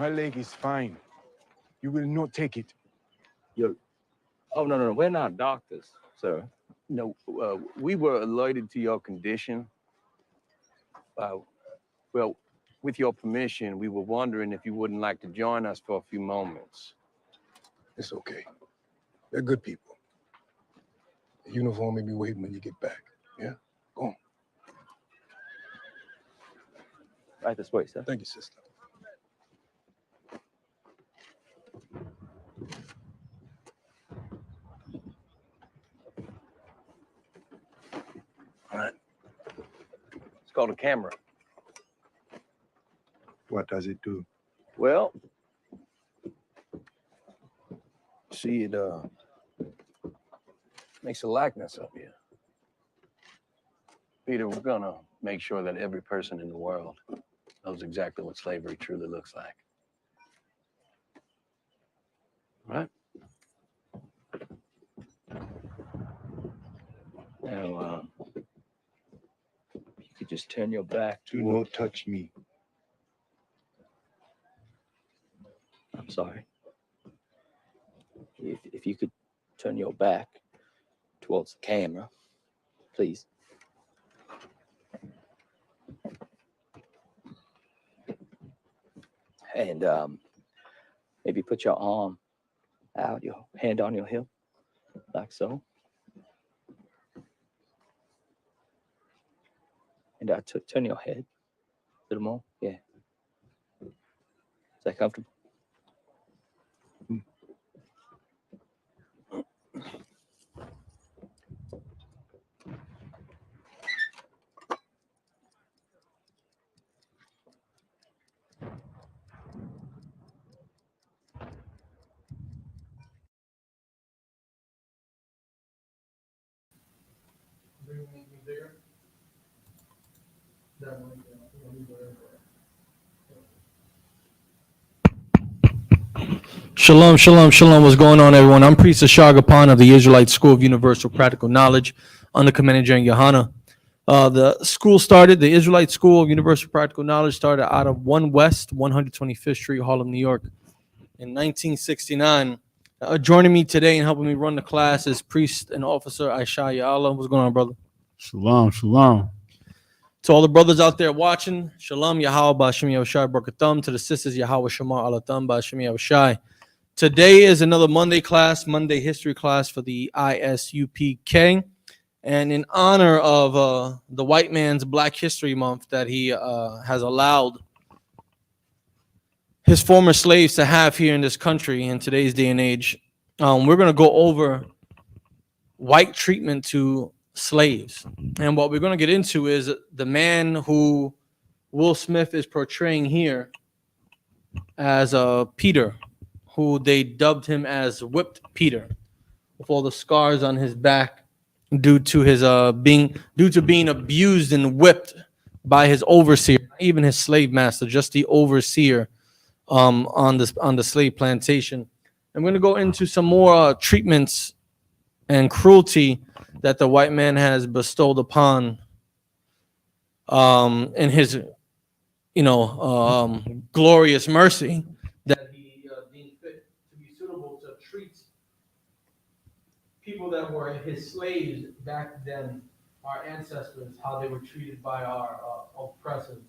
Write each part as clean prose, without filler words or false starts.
My leg is fine. You will not take it. Oh, no. We're not doctors, sir. No, we were alerted to your condition. Well, with your permission, we were wondering if you wouldn't like to join us for a few moments. It's okay. They're good people. The uniform may be waiting when you get back. Yeah? Go on. Right this way, sir. Thank you, sister. All right. It's called a camera. What does it do? Well, see, it makes a likeness of you. Peter, we're gonna make sure that every person in the world knows exactly what slavery truly looks like. Right? Now, you could just turn your back Do toward. not touch me. I'm sorry. If you could turn your back towards the camera, please. And maybe put your arm out, your hand on your hip, like so. And turn your head a little more. Yeah. Is that comfortable? Shalom, shalom, shalom. What's going on, everyone? I'm Priest Ashar Gapan of the Israelite School of Universal Practical Knowledge under Commander General Yohana. The Israelite School of Universal Practical Knowledge started out of 1 West, 125th Street, Harlem, New York in 1969. Joining me today and helping me run the class is Priest and Officer Aisha Ya'ala. What's going on, brother? Shalom, shalom. To all the brothers out there watching, Shalom, Yahweh, Ba'ashim Yahushai, Barakatham. To the sisters, Yahweh, Shema, Alatham, Ba'ashim Yahushai. Today is another Monday history class for the ISUPK. And in honor of the white man's Black History Month that he has allowed his former slaves to have here in this country in today's day and age, we're going to go over white treatment to slaves. And what we're going to get into is the man who Will Smith is portraying here as Peter, who they dubbed him as Whipped Peter, with all the scars on his back due to his being abused and whipped by his overseer, not even his slave master, just the overseer on the slave plantation. I'm going to go into some more treatments and cruelty that the white man has bestowed upon in his glorious mercy that he deemed fit to be suitable to treat people that were his slaves back then, our ancestors, how they were treated by our oppressors.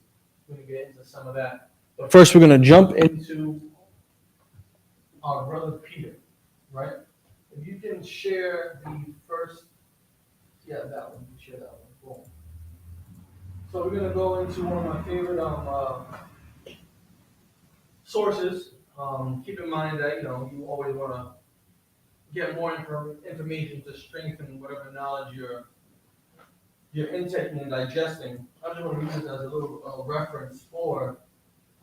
We're going to get into some of that. But first, we're going to jump into our brother Peter, right? If you can share the first, that one, share that one. Boom. So we're going to go into one of my favorite sources. Keep in mind that, you always want to get more information to strengthen whatever knowledge you're intaking and digesting. I just want to use this as a little reference for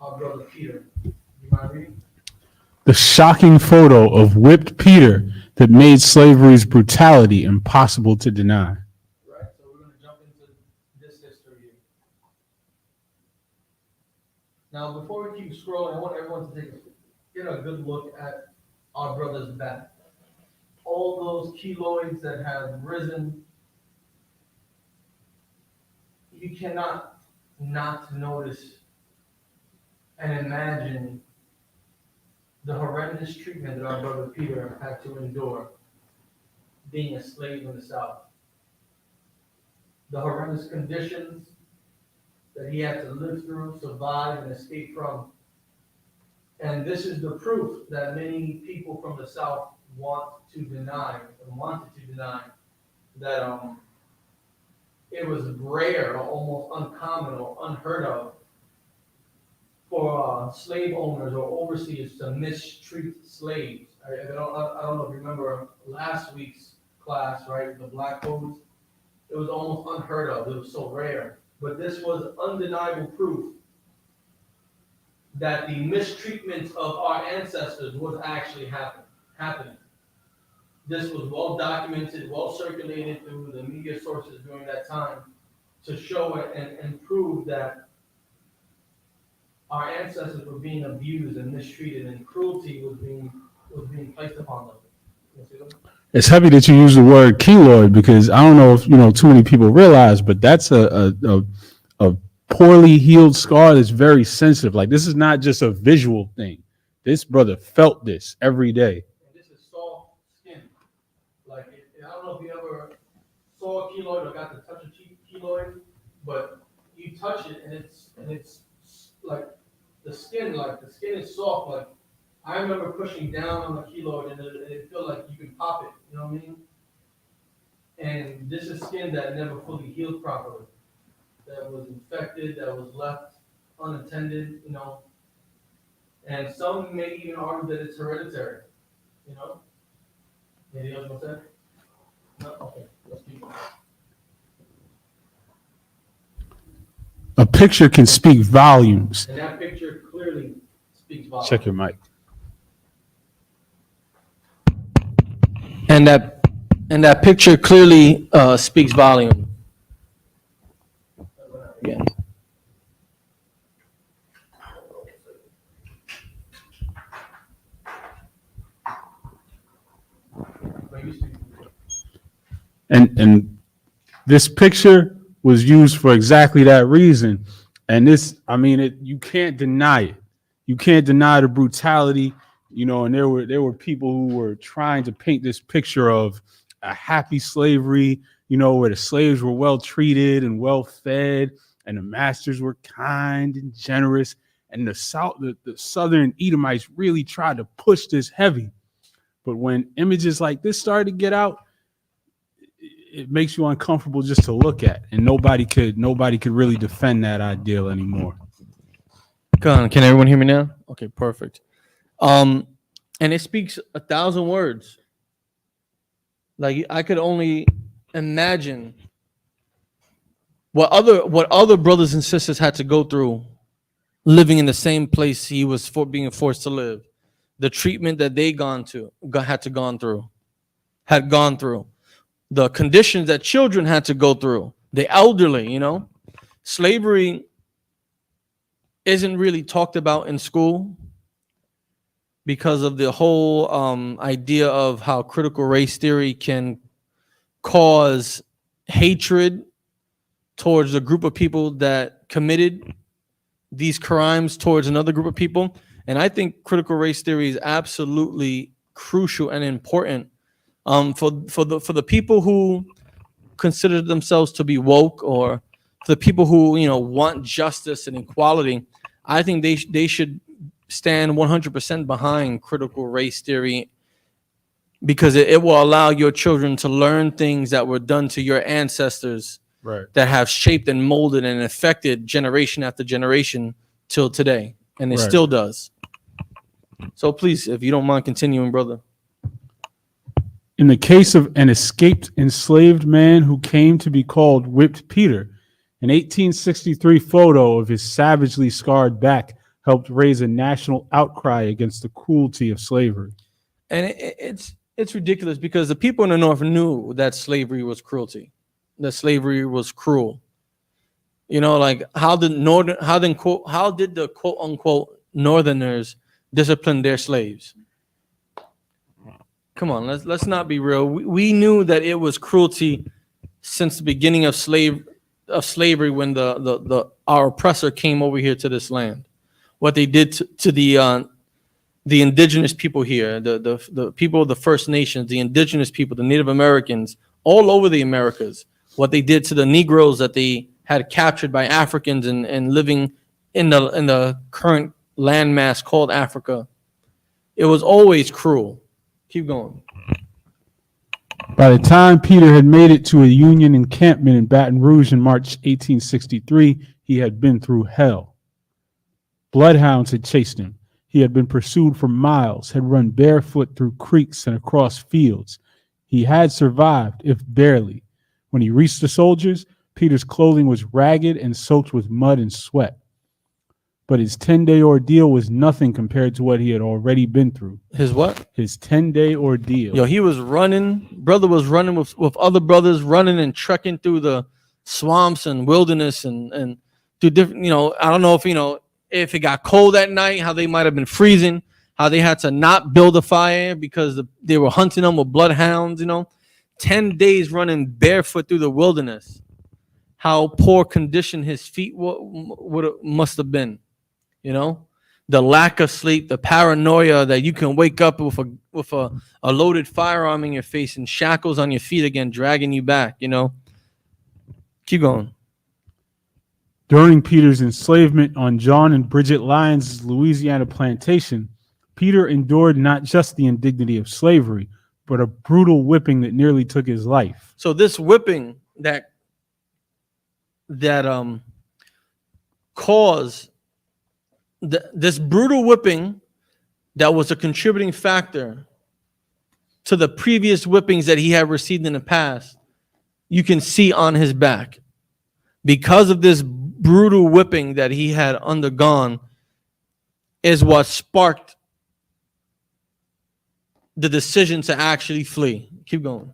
our brother Peter. You mind reading? The shocking photo of whipped Peter that made slavery's brutality impossible to deny. Right, so we're going to jump into this history here. Now, before we keep scrolling, I want everyone to get a good look at our brother's back. All those keloids that have risen, you cannot not notice and imagine the horrendous treatment that our brother Peter had to endure being a slave in the South. The horrendous conditions that he had to live through, survive, and escape from. And this is the proof that many people from the South wanted to deny, that it was rare or almost uncommon or unheard of for slave owners or overseers to mistreat slaves. I don't know if you remember last week's class, right? The Black Codes. It was almost unheard of. It was so rare. But this was undeniable proof that the mistreatment of our ancestors was actually happening. This was well documented, well circulated through the media sources during that time to show it and prove that our ancestors were being abused and mistreated, and cruelty was being placed upon them. You see them? It's heavy that you use the word keloid, because I don't know if too many people realize, but that's a poorly healed scar that's very sensitive. Like, this is not just a visual thing. This brother felt this every day. And this is soft skin. Like, I don't know if you ever saw a keloid or got to touch a keloid, but you touch it and it's like the skin is soft. Like, I remember pushing down on the keloid and it felt like you can pop it. You know what I mean? And this is skin that never fully healed properly, that was infected, that was left unattended, and some may even argue that it's hereditary, Anything else want to say? No? Okay, let's keep going. A picture can speak volumes. And that picture clearly speaks volumes. Check your mic. And that picture clearly speaks volume. Again. And this picture was used for exactly that reason. And you can't deny it. You can't deny the brutality, and there were people who were trying to paint this picture of a happy slavery, where the slaves were well treated and well fed, and the masters were kind and generous. And the Southern Edomites really tried to push this heavy. But when images like this started to get out, it makes you uncomfortable just to look at, and nobody could really defend that ideal anymore. Can everyone hear me now? Okay, perfect. And it speaks 1,000 words. Like, I could only imagine what other brothers and sisters had to go through living in the same place he was being forced to live. The treatment that they had gone through. The conditions that children had to go through, the elderly, Slavery isn't really talked about in school because of the whole idea of how critical race theory can cause hatred towards a group of people that committed these crimes towards another group of people. And I think critical race theory is absolutely crucial and important for the people who consider themselves to be woke, or for the people who want justice and equality. I think they should stand 100% behind critical race theory, because it will allow your children to learn things that were done to your ancestors, Right. that have shaped and molded and affected generation after generation till today, and it Right. still does. So please, if you don't mind continuing, brother. In the case of an escaped enslaved man who came to be called Whipped Peter, an 1863 photo of his savagely scarred back helped raise a national outcry against the cruelty of slavery. And it's ridiculous, because the people in the North knew that slavery was cruelty, that slavery was cruel. Like, how did the quote unquote Northerners discipline their slaves? Come on, let's not be real. We knew that it was cruelty since the beginning of slavery, when our oppressor came over here to this land. What they did to the the indigenous people here, the people of the First Nations, the indigenous people, the Native Americans, all over the Americas, what they did to the Negroes that they had captured by Africans and living in the current landmass called Africa. It was always cruel. Keep going. By the time Peter had made it to a Union encampment in Baton Rouge in March 1863, he had been through hell. Bloodhounds had chased him. He had been pursued for miles, had run barefoot through creeks and across fields. He had survived, if barely. When he reached the soldiers, Peter's clothing was ragged and soaked with mud and sweat. But his 10-day ordeal was nothing compared to what he had already been through. His what? His 10-day ordeal. Yo, he was running. Brother was running with other brothers, running and trekking through the swamps and wilderness and through different, I don't know if it got cold at night, how they might have been freezing, how they had to not build a fire because they were hunting them with bloodhounds, 10 days running barefoot through the wilderness. How poor condition his feet must have been, the lack of sleep, the paranoia that you can wake up with a loaded firearm in your face and shackles on your feet again, dragging you back, Keep going. During Peter's enslavement on John and Bridget Lyons' Louisiana plantation, Peter endured not just the indignity of slavery, but a brutal whipping that nearly took his life. So this whipping that caused this brutal whipping that was a contributing factor to the previous whippings that he had received in the past, you can see on his back. Because of this brutal whipping that he had undergone is what sparked the decision to actually flee. Keep going.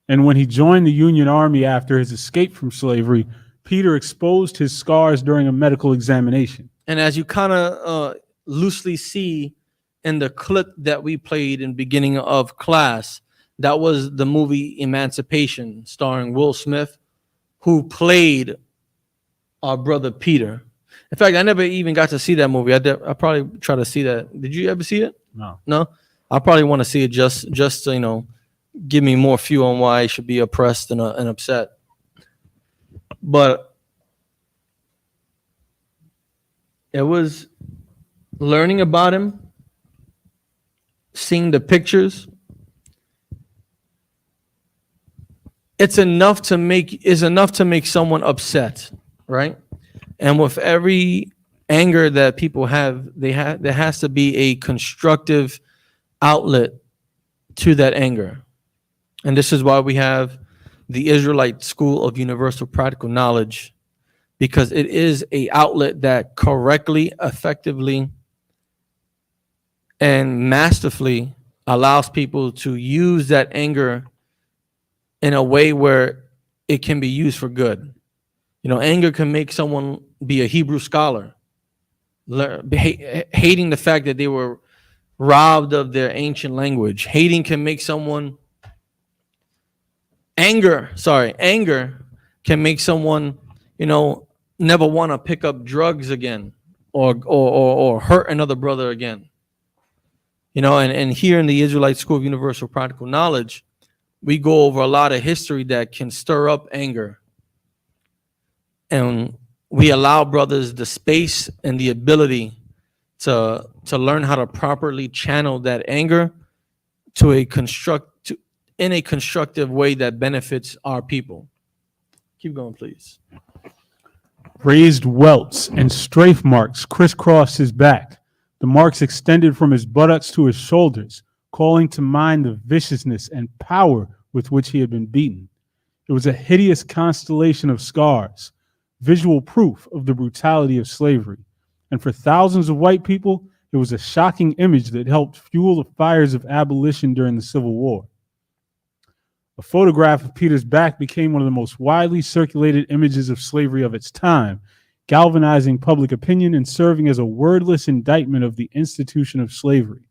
And when he joined the Union Army after his escape from slavery, Peter exposed his scars during a medical examination. And as you kind of loosely see in the clip that we played in the beginning of class, that was the movie Emancipation, starring Will Smith, who played our brother Peter. In fact, I never even got to see that movie. I probably try to see that. Did you ever see it? No? I probably want to see it just to, give me more fuel on why I should be oppressed and upset. But it was learning about him, seeing the pictures. It's enough to make someone upset, right? And with every anger that people have, there has to be a constructive outlet to that anger. And this is why we have the Israelite School of Universal Practical Knowledge, because it is an outlet that correctly, effectively, and masterfully allows people to use that anger in a way where it can be used for good. Anger can make someone be a Hebrew scholar, hating the fact that they were robbed of their ancient language. Hating can make someone Anger can make someone, never want to pick up drugs again or hurt another brother again. And here in the Israelite School of Universal Practical Knowledge, we go over a lot of history that can stir up anger. And we allow brothers the space and the ability to learn how to properly channel that anger in a constructive way that benefits our people. Keep going, please. Raised welts and strafe marks crisscrossed his back. The marks extended from his buttocks to his shoulders, calling to mind the viciousness and power with which he had been beaten. It was a hideous constellation of scars, visual proof of the brutality of slavery. And for thousands of white people, it was a shocking image that helped fuel the fires of abolition during the Civil War. A photograph of Peter's back became one of the most widely circulated images of slavery of its time, galvanizing public opinion and serving as a wordless indictment of the institution of slavery.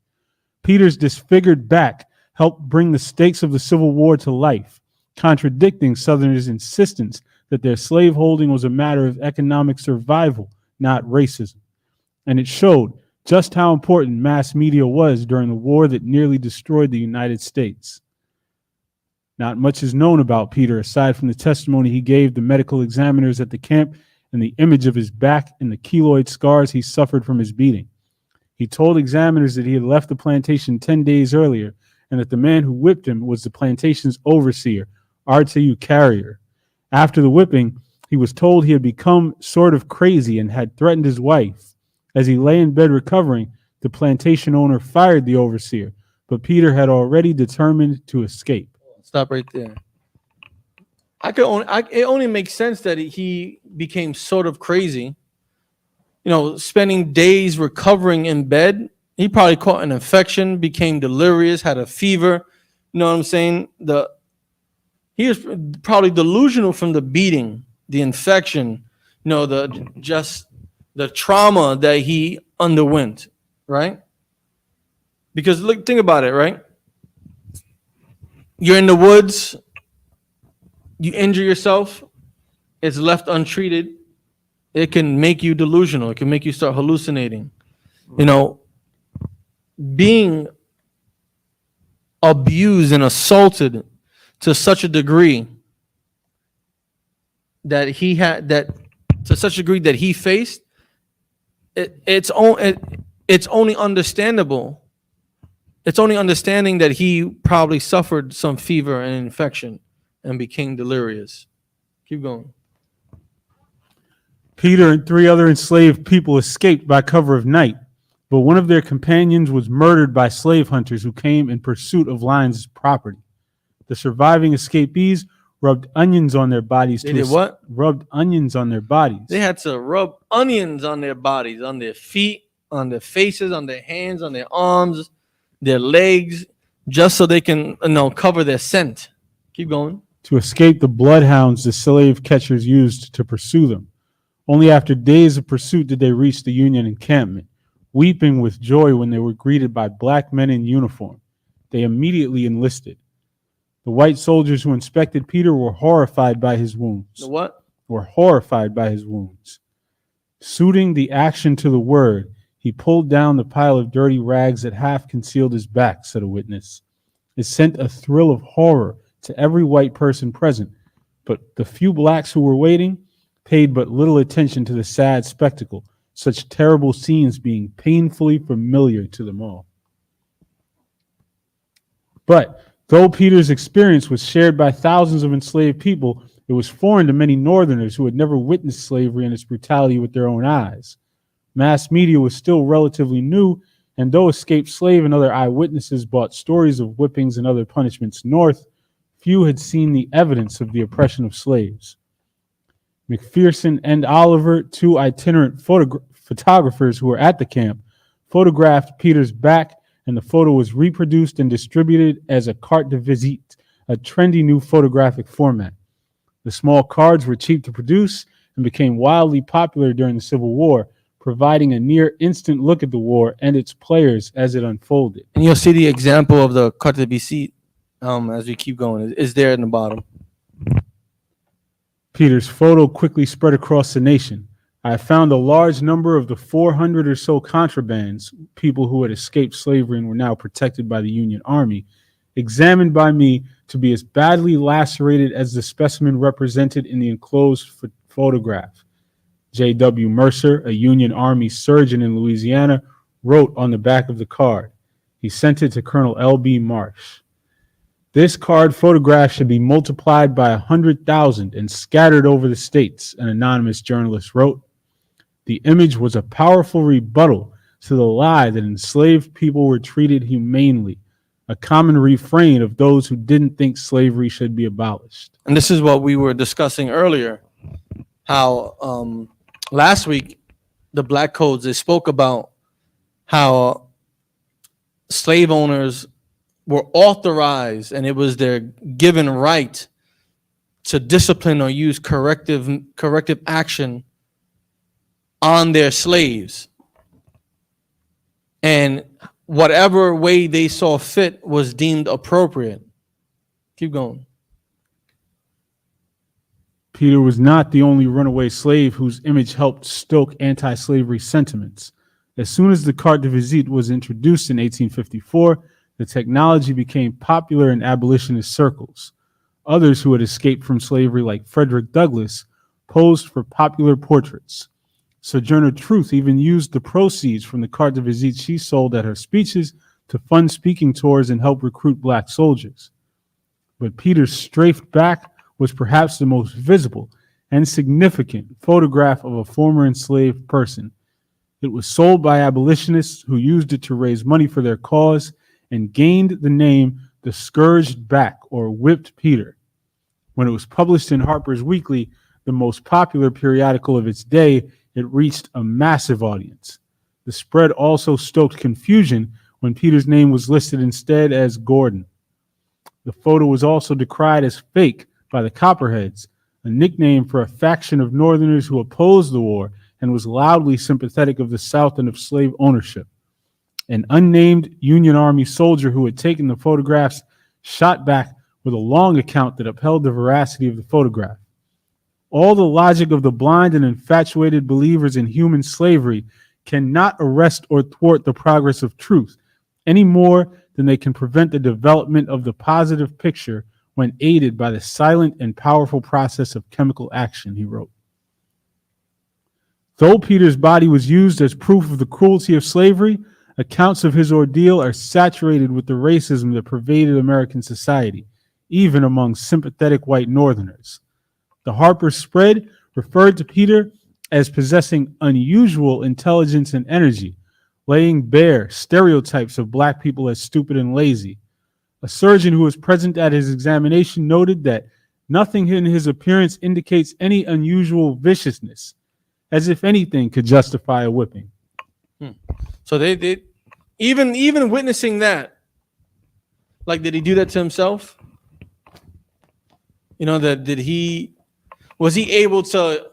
Peter's disfigured back helped bring the stakes of the Civil War to life, contradicting Southerners' insistence that their slaveholding was a matter of economic survival, not racism. And it showed just how important mass media was during the war that nearly destroyed the United States. Not much is known about Peter aside from the testimony he gave the medical examiners at the camp and the image of his back and the keloid scars he suffered from his beating. He told examiners that he had left the plantation 10 days earlier and that the man who whipped him was the plantation's overseer, RTU Carrier. After the whipping, he was told he had become sort of crazy and had threatened his wife. As he lay in bed recovering, the plantation owner fired the overseer, but Peter had already determined to escape. Stop right there. It only makes sense that he became sort of crazy. You know, spending days recovering in bed. He probably caught an infection, became delirious, had a fever. You know what I'm saying? He was probably delusional from the beating, the infection, you know, the trauma that he underwent, right? Because look, think about it, right? You're in the woods, you injure yourself, it's left untreated, it can make you delusional, it can make you start hallucinating. You know, being abused and assaulted to such a degree that he faced, it's only understandable. It's only understanding that he probably suffered some fever and infection and became delirious. Keep going. Peter and 3 other enslaved people escaped by cover of night, but one of their companions was murdered by slave hunters who came in pursuit of Lyons' property. The surviving escapees rubbed onions on their bodies. They did what? Rubbed onions on their bodies. They had to rub onions on their bodies, on their feet, on their faces, on their hands, on their arms, their legs, just so they can, cover their scent. Keep going. To escape the bloodhounds the slave catchers used to pursue them. Only after days of pursuit did they reach the Union encampment, weeping with joy when they were greeted by black men in uniform. They immediately enlisted. The white soldiers who inspected Peter were horrified by his wounds. The what? Were horrified by his wounds. Suiting the action to the word, he pulled down the pile of dirty rags that half concealed his back, said a witness. It sent a thrill of horror to every white person present, but the few blacks who were waiting paid but little attention to the sad spectacle, such terrible scenes being painfully familiar to them all. But though Peter's experience was shared by thousands of enslaved people, it was foreign to many Northerners who had never witnessed slavery and its brutality with their own eyes. Mass media was still relatively new, and though escaped slave and other eyewitnesses brought stories of whippings and other punishments north, few had seen the evidence of the oppression of slaves. McPherson and Oliver, 2 itinerant photographers who were at the camp, photographed Peter's back, and the photo was reproduced and distributed as a carte de visite, a trendy new photographic format. The small cards were cheap to produce and became wildly popular during the Civil War, providing a near instant look at the war and its players as it unfolded. And you'll see the example of the carte de visite as we keep going. Is there in the bottom. Peter's photo quickly spread across the nation. I found a large number of the 400 or so contrabands, people who had escaped slavery and were now protected by the Union Army, examined by me to be as badly lacerated as the specimen represented in the enclosed photograph. J.W. Mercer, a Union Army surgeon in Louisiana, wrote on the back of the card. He sent it to Colonel L.B. Marsh. This card photograph should be multiplied by 100,000 and scattered over the states, an anonymous journalist wrote. The image was a powerful rebuttal to the lie that enslaved people were treated humanely, a common refrain of those who didn't think slavery should be abolished. And this is what we were discussing earlier, how last week, the Black Codes, they spoke about how slave owners were authorized and it was their given right to discipline or use corrective action on their slaves. And whatever way they saw fit was deemed appropriate. Keep going. Peter was not the only runaway slave whose image helped stoke anti-slavery sentiments. As soon as the carte de visite was introduced in 1854, the technology became popular in abolitionist circles. Others who had escaped from slavery, like Frederick Douglass, posed for popular portraits. Sojourner Truth even used the proceeds from the carte de visite she sold at her speeches to fund speaking tours and help recruit black soldiers. But Peter's strafed back was perhaps the most visible and significant photograph of a former enslaved person. It was sold by abolitionists who used it to raise money for their cause and gained the name the Scourged Back or Whipped Peter. When it was published in Harper's Weekly, the most popular periodical of its day, it reached a massive audience. The spread also stoked confusion when Peter's name was listed instead as Gordon. The photo was also decried as fake by the Copperheads, a nickname for a faction of Northerners who opposed the war and was loudly sympathetic of the South and of slave ownership. An unnamed Union Army soldier who had taken the photographs shot back with a long account that upheld the veracity of the photograph. All the logic of the blind and infatuated believers in human slavery cannot arrest or thwart the progress of truth any more than they can prevent the development of the positive picture when aided by the silent and powerful process of chemical action, he wrote. Though Peter's body was used as proof of the cruelty of slavery, accounts of his ordeal are saturated with the racism that pervaded American society, even among sympathetic white Northerners. The Harper spread referred to Peter as possessing unusual intelligence and energy, laying bare stereotypes of black people as stupid and lazy. A surgeon who was present at his examination noted that nothing in his appearance indicates any unusual viciousness, as if anything could justify a whipping. So they even witnessing that, like, did he do that to himself? You know, that was he able to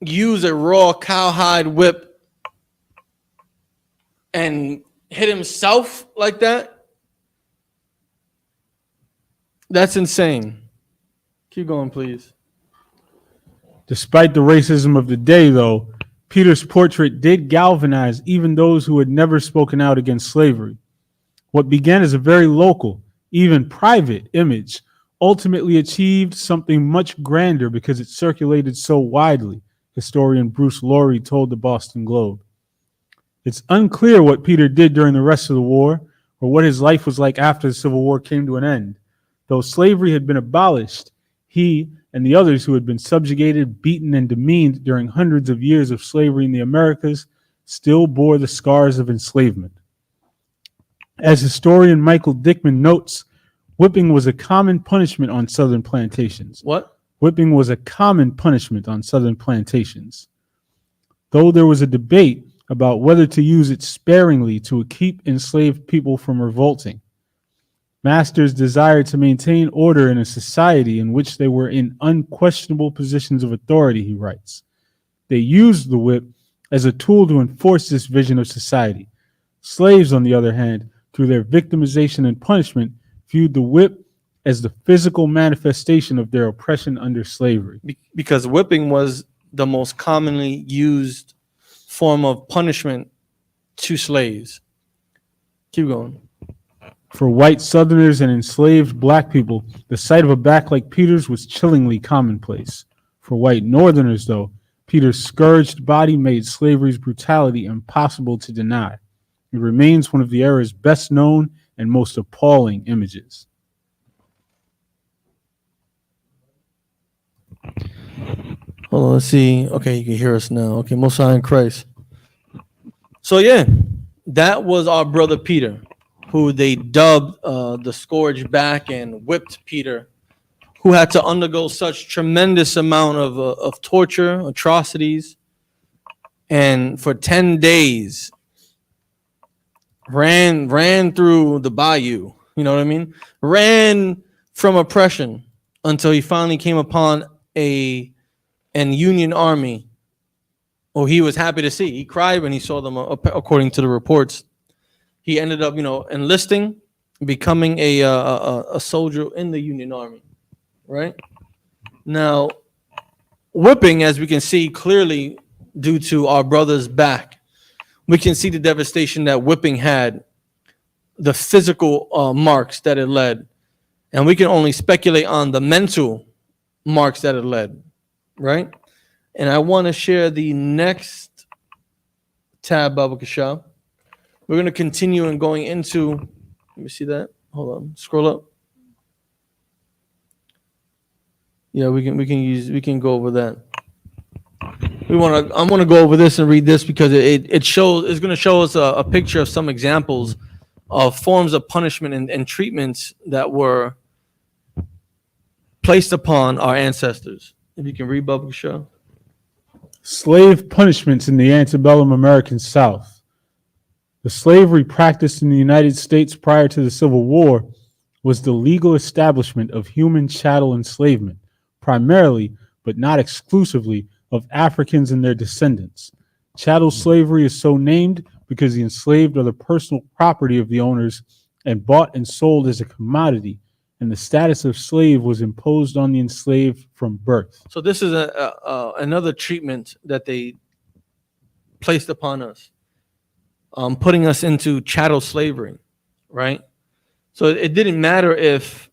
use a raw cowhide whip and hit himself like that? That's insane. Keep going, please. Despite the racism of the day, though, Peter's portrait did galvanize even those who had never spoken out against slavery. What began as a very local, even private image ultimately achieved something much grander because it circulated so widely, historian Bruce Laurie told the Boston Globe. It's unclear what Peter did during the rest of the war or what his life was like after the Civil War came to an end. Though slavery had been abolished, he and the others who had been subjugated, beaten, and demeaned during hundreds of years of slavery in the Americas still bore the scars of enslavement. As historian Michael Dickman notes, whipping was a common punishment on Southern plantations. What? Whipping was a common punishment on Southern plantations. Though there was a debate about whether to use it sparingly to keep enslaved people from revolting. Masters desired to maintain order in a society in which they were in unquestionable positions of authority, he writes. They used the whip as a tool to enforce this vision of society. Slaves, on the other hand, through their victimization and punishment, viewed the whip as the physical manifestation of their oppression under slavery. Because whipping was the most commonly used form of punishment to slaves. Keep going. For white Southerners and enslaved black people, the sight of a back like Peter's was chillingly commonplace. For white Northerners, though, Peter's scourged body made slavery's brutality impossible to deny. It remains one of the era's best known and most appalling images. Hold on, let's see. Okay, you can hear us now. Okay, Most High in Christ. So yeah, that was our brother Peter, who they dubbed the scourged back and whipped Peter, who had to undergo such tremendous amount of torture, atrocities, and for 10 days ran through the bayou. You know what I mean? Ran from oppression until he finally came upon an Union army. Oh, he was happy to see. He cried when he saw them, according to the reports. He ended up, enlisting, becoming a soldier in the Union Army, right? Now, whipping, as we can see clearly, due to our brother's back. We can see the devastation that whipping had, the physical marks that it led, and we can only speculate on the mental marks that it led, right? And I want to share the next tab, Baba Kasha. We're going to continue and going into, let me see that. Hold on, scroll up. Yeah, we can go over that. I want to go over this and read this because it's going to show us a picture of some examples of forms of punishment and treatments that were placed upon our ancestors. If you can read, Baba Kasha. Slave punishments in the antebellum American South. The slavery practiced in the United States prior to the Civil War was the legal establishment of human chattel enslavement, primarily, but not exclusively, of Africans and their descendants. Chattel slavery is so named because the enslaved are the personal property of the owners and bought and sold as a commodity, and the status of slave was imposed on the enslaved from birth. So this is another treatment that they placed upon us, putting us into chattel slavery, right? So it didn't matter if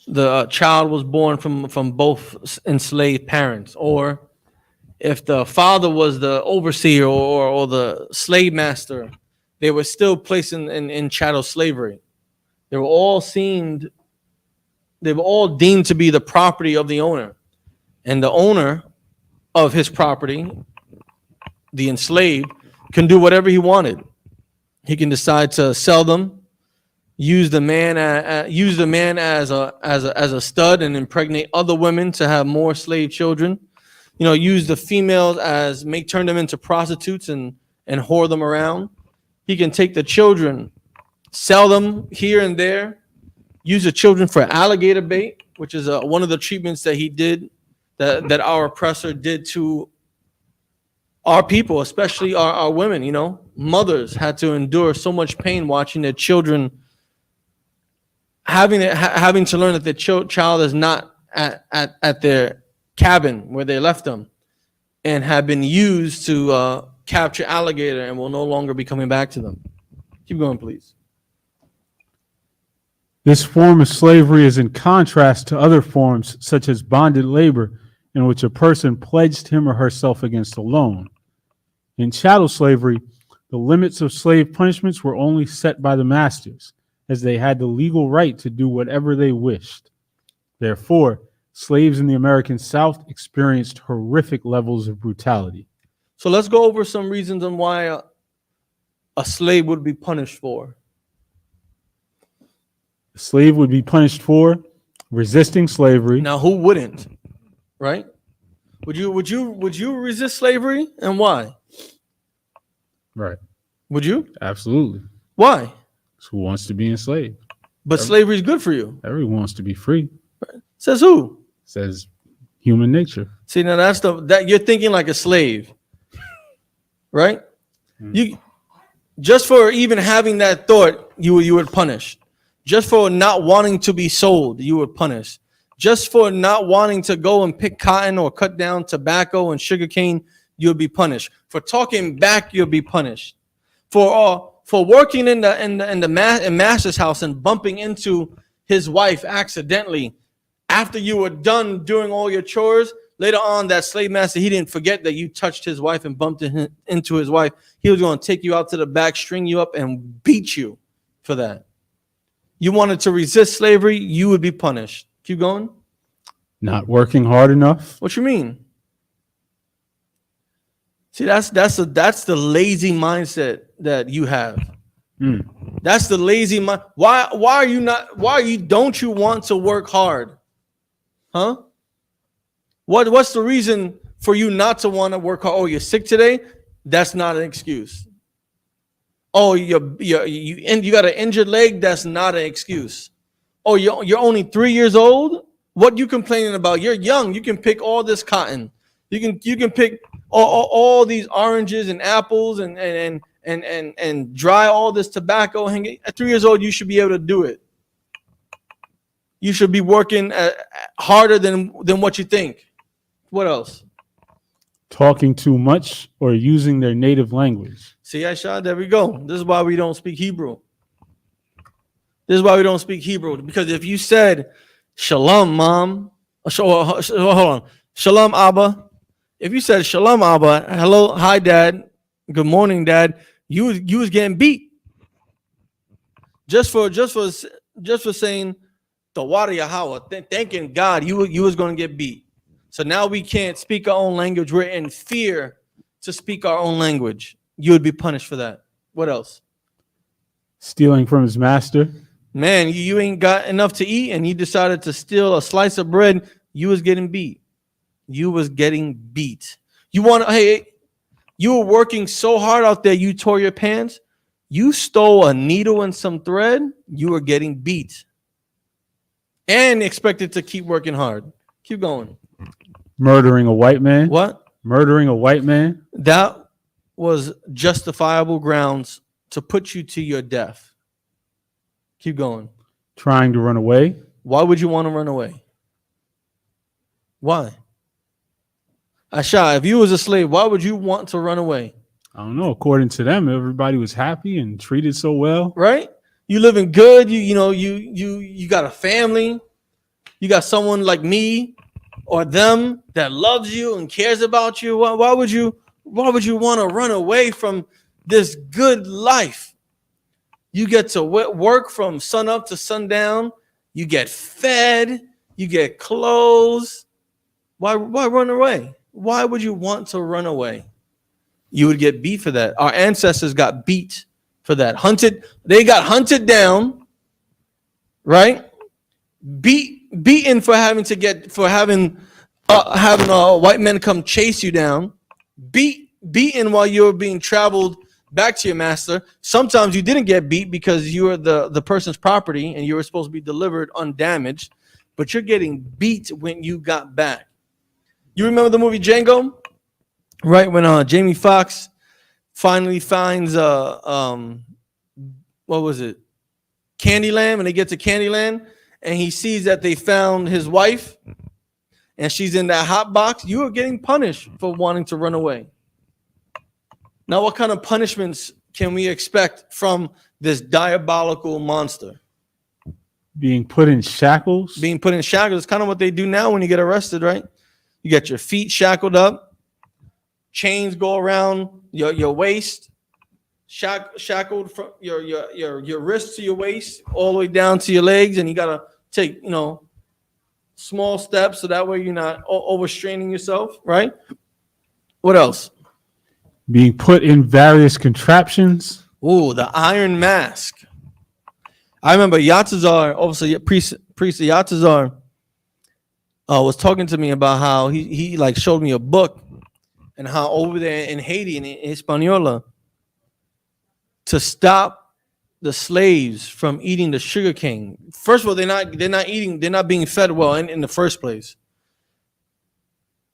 the child was born from both enslaved parents, or if the father was the overseer or the slave master, they were still placed in chattel slavery. They were all deemed to be the property of the owner. And the owner of his property, the enslaved, can do whatever he wanted. He can decide to sell them, use the man as a stud and impregnate other women to have more slave children. You know, use the females turn them into prostitutes and whore them around. He can take the children, sell them here and there, use the children for alligator bait, which is one of the treatments that he did, that our oppressor did to our people, especially our women. You know, mothers had to endure so much pain watching their children having to learn that their child is not at their cabin where they left them, and have been used to capture alligator and will no longer be coming back to them. Keep going, please. This form of slavery is in contrast to other forms such as bonded labor, in which a person pledged him or herself against a loan. In chattel slavery, the limits of slave punishments were only set by the masters, as they had the legal right to do whatever they wished. Therefore, slaves in the American South experienced horrific levels of brutality. So let's go over some reasons on why a slave would be punished for. A slave would be punished for resisting slavery. Now, who wouldn't? Right? Would you resist slavery, and why? Right. Would you? Absolutely. Why? Who wants to be enslaved? But slavery is good for you. Everyone wants to be free. Says who? Says human nature. See, now that you're thinking like a slave, right? You just for even having that thought, you would punish. Just for not wanting to be sold, you would punish. Just for not wanting to go and pick cotton or cut down tobacco and sugarcane, you'll be punished. For talking back, you'll be punished. For working in the master's house and bumping into his wife accidentally after you were done doing all your chores, later on that slave master, he didn't forget that you touched his wife and bumped into his wife. He was going to take you out to the back, string you up, and beat you for that. You wanted to resist slavery, you would be punished. Keep going. Not working hard enough. What you mean? See, that's the lazy mindset that you have. That's the lazy mind. Don't you want to work hard? Huh? What's the reason for you not to want to work hard? Oh, you're sick today? That's not an excuse. Oh, you got an injured leg? That's not an excuse. Oh, you're only 3 years old? What you complaining about? You're young. You can pick all this cotton. You can pick all these oranges and apples and dry all this tobacco. At 3 years old, you should be able to do it. You should be working harder than what you think. What else? Talking too much or using their native language. See, Aisha, there we go. This is why we don't speak Hebrew. This is why we don't speak Hebrew. Because if you said, Shalom, mom, hold on, Shalom, Abba. If you said, Shalom, Abba, hello, hi, dad, good morning, dad, you was getting beat. Just for saying the water Yahweh, thanking God, you was going to get beat. So now we can't speak our own language. We're in fear to speak our own language. You would be punished for that. What else? Stealing from his master. Man, you ain't got enough to eat and you decided to steal a slice of bread. You was getting beat. You was getting beat. You were working so hard out there, you tore your pants. You stole a needle and some thread. You were getting beat. And expected to keep working hard. Keep going. Murdering a white man. What? Murdering a white man. That was justifiable grounds to put you to your death. Keep going. Trying to run away. Why would you want to run away? Why? Asha, if you was a slave, why would you want to run away? I don't know. According to them, everybody was happy and treated so well. Right? You living good. You got a family. You got someone like me or them that loves you and cares about you. Why would you want to run away from this good life? You get to work from sun up to sundown. You get fed. You get clothes. Why run away? Why would you want to run away? You would get beat for that. Our ancestors got beat for that. They got hunted down, right? Beaten for having white men come chase you down. Beaten while you were being traveled back to your master. Sometimes you didn't get beat because you were the person's property and you were supposed to be delivered undamaged, but you're getting beat when you got back. You remember the movie Django? Right, when Jamie Foxx finally finds what was it? Candyland, and they get to Candyland and he sees that they found his wife and she's in that hot box. You are getting punished for wanting to run away. Now, what kind of punishments can we expect from this diabolical monster? Being put in shackles. Being put in shackles is kind of what they do now when you get arrested, right? You get your feet shackled up, chains go around your waist, shackled from your wrist to your waist, all the way down to your legs, and you gotta take small steps so that way you're not overstraining yourself, right? What else? Being put in various contraptions. Ooh, the Iron Mask. I remember Yatazar, obviously priest Yatazar, was talking to me about how he like showed me a book and how over there in Haiti and in Hispaniola, to stop the slaves from eating the sugar cane. First of all, they're not being fed well in the first place.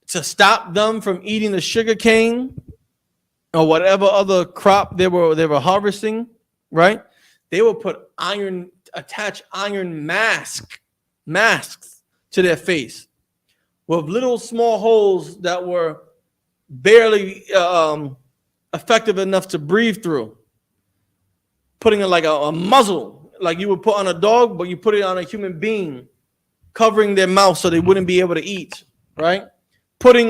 To stop them from eating the sugar cane or whatever other crop they were harvesting, right? They will attach iron masks to their face with little small holes that were barely effective enough to breathe through. Putting it like a muzzle, like you would put on a dog, but you put it on a human being, covering their mouth so they wouldn't be able to eat, right? Putting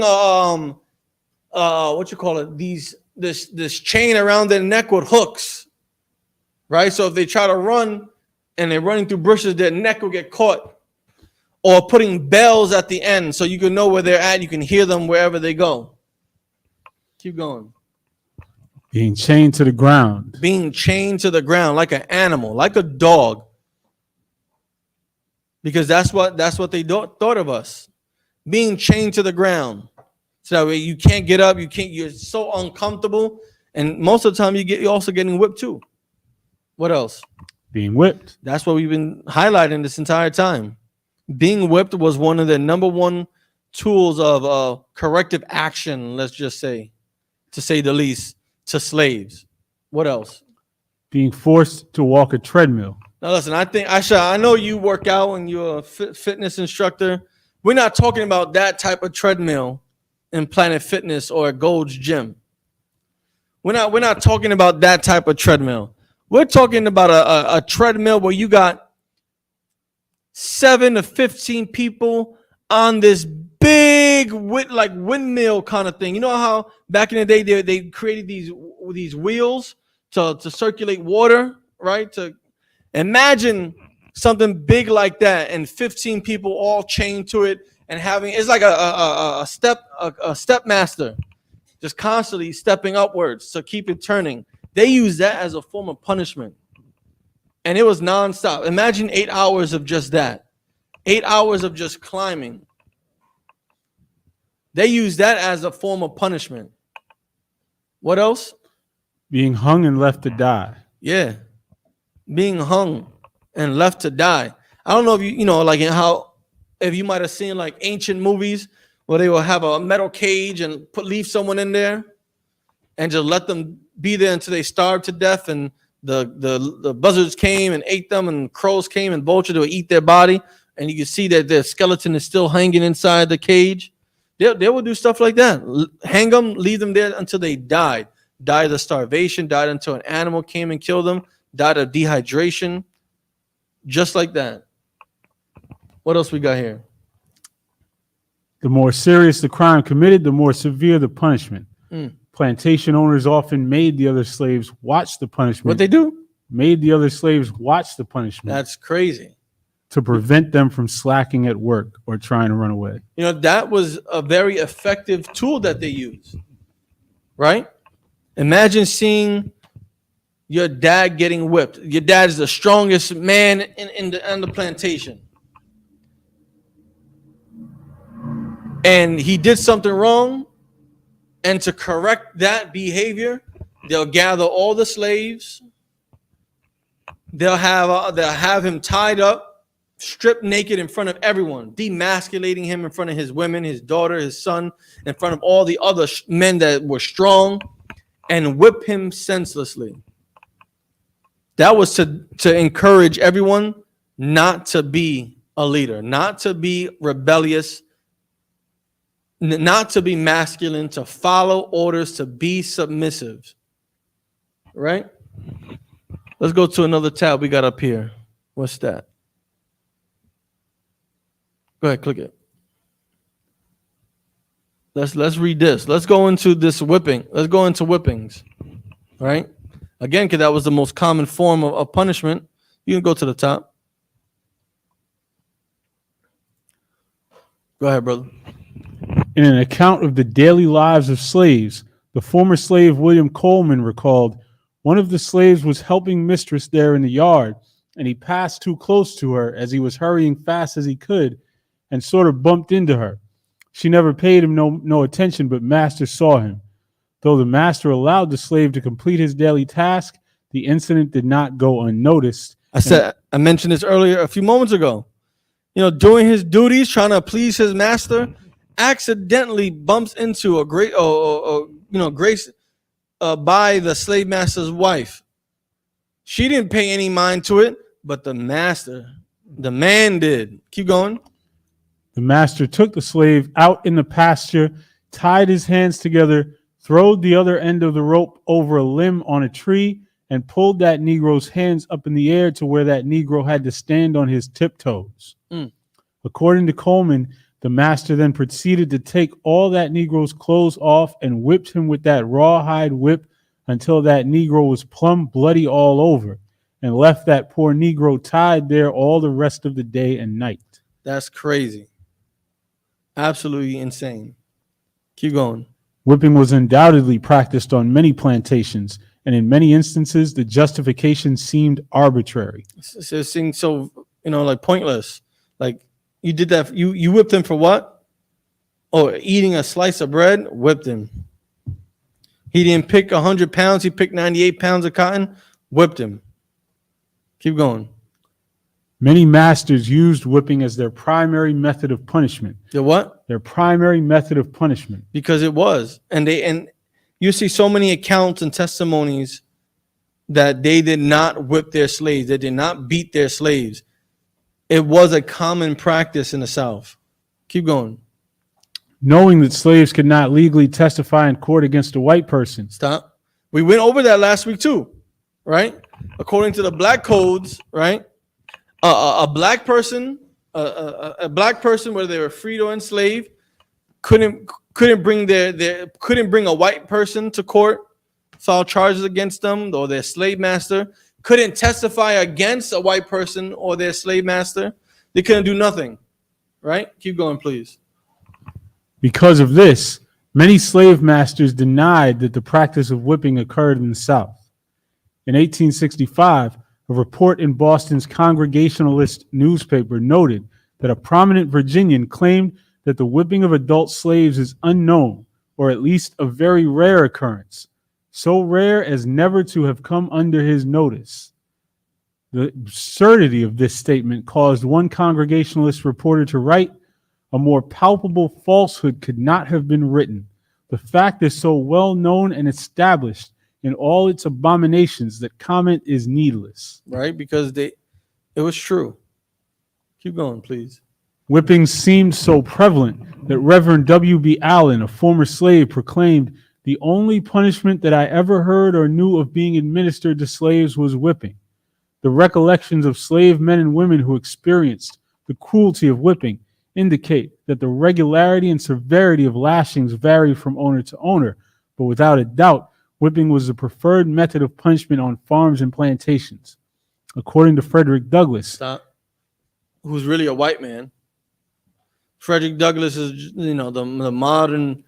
this chain around their neck with hooks, right? So if they try to run and they're running through bushes, their neck will get caught. Or putting bells at the end so you can know where they're at. You can hear them wherever they go. Keep going. Being chained to the ground. Being chained to the ground like an animal, like a dog. Because that's what they thought of us. Being chained to the ground. So that way you can't get up, you're so uncomfortable. And most of the time you're also getting whipped too. What else? Being whipped. That's what we've been highlighting this entire time. Being whipped was one of the number one tools of corrective action, let's just say, to say the least, to slaves. What else? Being forced to walk a treadmill. Now listen, I think I know you work out and you're a fitness instructor, We're not talking about that type of treadmill in Planet Fitness or Gold's Gym. We're not talking about that type of treadmill. We're talking about a treadmill where you got 7 to 15 people on this big windmill kind of thing. You know how back in the day they created these wheels to circulate water, right? To imagine something big like that and 15 people all chained to it and having it's like a step master just constantly stepping upwards to keep it turning. They use that as a form of punishment. And it was nonstop. Imagine 8 hours of just that. 8 hours of just climbing. They use that as a form of punishment. What else? Being hung and left to die. Yeah. Being hung and left to die. I don't know if you know, like if you might have seen like ancient movies where they will have a metal cage and leave someone in there and just let them be there until they starve to death, and the buzzards came and ate them, and crows came and vultures would eat their body, and you can see that their skeleton is still hanging inside the cage. They will do stuff like that. Hang them, leave them there until they died. Died of starvation, died until an animal came and killed them, died of dehydration, just like that. What else we got here? The more serious the crime committed, the more severe the punishment. Plantation owners often made the other slaves watch the punishment. What they do? Made the other slaves watch the punishment That's crazy. to prevent them from slacking at work or trying to run away. You know, that was a very effective tool that they used, right? Imagine seeing your dad getting whipped. Your dad is the strongest man on the plantation. And he did something wrong. And to correct that behavior, they'll gather all the slaves. They'll have him tied up, stripped naked in front of everyone, demasculating him in front of his women, his daughter, his son, in front of all the other men that were strong, and whip him senselessly. That was to encourage everyone not to be a leader, not to be rebellious, not to be masculine, to follow orders, to be submissive. Right? Let's go to another tab we got up here. What's that? Go ahead, click it. Let's read this. Let's go into this whipping. Let's go into whippings. Right? Again, because that was the most common form of punishment. You can go to the top. Go ahead, brother. In an account of the daily lives of slaves, the former slave William Coleman recalled, one of the slaves was helping mistress there in the yard, and he passed too close to her as he was hurrying fast as he could and sort of bumped into her. She never paid him no attention, but master saw him. Though the master allowed the slave to complete his daily task, the incident did not go unnoticed. I mentioned this earlier a few moments ago. You know, doing his duties, trying to please his master, accidentally bumps into Grace by the slave master's wife. She didn't pay any mind to it, but the man did. Keep going. The master took the slave out in the pasture, tied his hands together, throwed the other end of the rope over a limb on a tree, and pulled that Negro's hands up in the air to where that Negro had to stand on his tiptoes. According to Coleman, the master then proceeded to take all that Negro's clothes off and whipped him with that rawhide whip until that Negro was plumb bloody all over, and left that poor Negro tied there all the rest of the day and night. That's crazy. Absolutely insane. Keep going. Whipping was undoubtedly practiced on many plantations, and in many instances, the justification seemed arbitrary. It seems so, like pointless. Like, you did that. You whipped him for what? Oh, eating a slice of bread? Whipped him. He didn't pick 100 pounds. He picked 98 pounds of cotton. Whipped him. Keep going. Many masters used whipping as their primary method of punishment. The what? Their primary method of punishment. Because it was. And you see so many accounts and testimonies that they did not whip their slaves. They did not beat their slaves. It was a common practice in the South. Keep going. Knowing that slaves could not legally testify in court against a white person. Stop. We went over that last week too, right? According to the black codes, right? A black person, whether they were freed or enslaved, couldn't bring couldn't bring a white person to court, file charges against them or their slave master. Couldn't testify against a white person or their slave master. They couldn't do nothing, right? Keep going, please. Because of this, many slave masters denied that the practice of whipping occurred in the South. In 1865, a report in Boston's Congregationalist newspaper noted that a prominent Virginian claimed that the whipping of adult slaves is unknown, or at least a very rare occurrence, so rare as never to have come under his notice. The absurdity of this statement caused one Congregationalist reporter to write, "A more palpable falsehood could not have been written. The fact is so well known and established in all its abominations that comment is needless." Right? Because it was true. Keep going, please. Whippings seemed so prevalent that Reverend W.B. Allen, a former slave, proclaimed, "The only punishment that I ever heard or knew of being administered to slaves was whipping." The recollections of slave men and women who experienced the cruelty of whipping indicate that the regularity and severity of lashings vary from owner to owner, but without a doubt, whipping was the preferred method of punishment on farms and plantations. According to Frederick Douglass, Stop. Who's really a white man. Frederick Douglass is, the modern,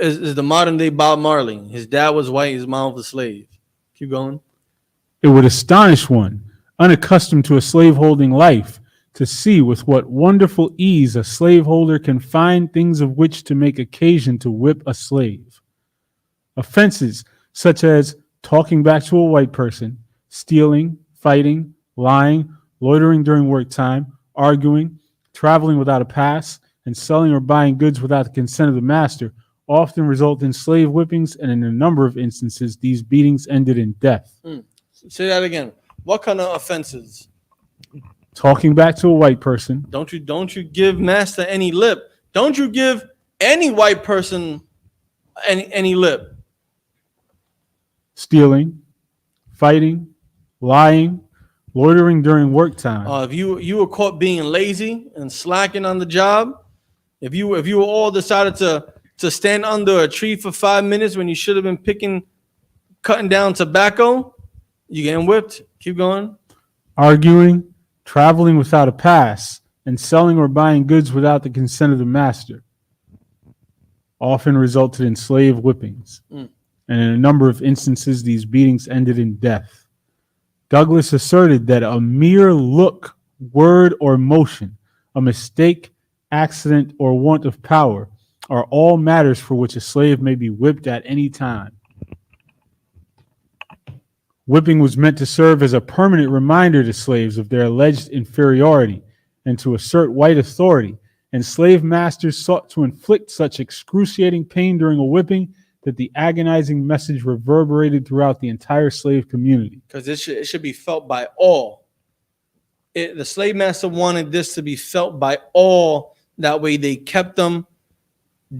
is the modern day Bob Marley. His dad was white, his mom was a slave. Keep going. it would astonish one, unaccustomed to a slaveholding life, to see with what wonderful ease a slaveholder can find things of which to make occasion to whip a slave. Offenses such as talking back to a white person, stealing, fighting, lying, loitering during work time, arguing, traveling without a pass, and selling or buying goods without the consent of the master often result in slave whippings, and in a number of instances, these beatings ended in death. Say that again. What kind of offenses? Talking back to a white person, Don't you give master any lip. Don't you give any white person any lip. stealing, fighting, lying, loitering during work time, If you were caught being lazy and slacking on the job, if you were all decided to stand under a tree for 5 minutes when you should have been cutting down tobacco, you getting whipped. Keep going. arguing, traveling without a pass, and selling or buying goods without the consent of the master often resulted in slave whippings. And in a number of instances, these beatings ended in death. Douglass asserted that a mere look, word, or motion, a mistake, accident, or want of power are all matters for which a slave may be whipped at any time. Whipping was meant to serve as a permanent reminder to slaves of their alleged inferiority and to assert white authority, and slave masters sought to inflict such excruciating pain during a whipping that the agonizing message reverberated throughout the entire slave community. Because it should be felt by all. The slave master wanted this to be felt by all. That way they kept them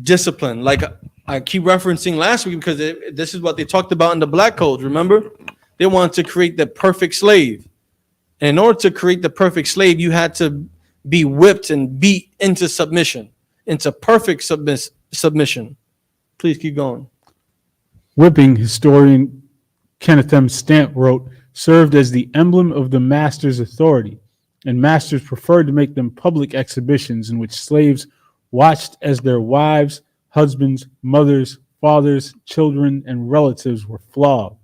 disciplined. Like I keep referencing last week, because this is what they talked about in the black codes, remember? They wanted to create the perfect slave. And in order to create the perfect slave, you had to be whipped and beat into submission, into perfect submission. Please keep going. Whipping, historian Kenneth M. Stamp wrote, served as the emblem of the master's authority, and masters preferred to make them public exhibitions in which slaves watched as their wives, husbands, mothers, fathers, children, and relatives were flogged.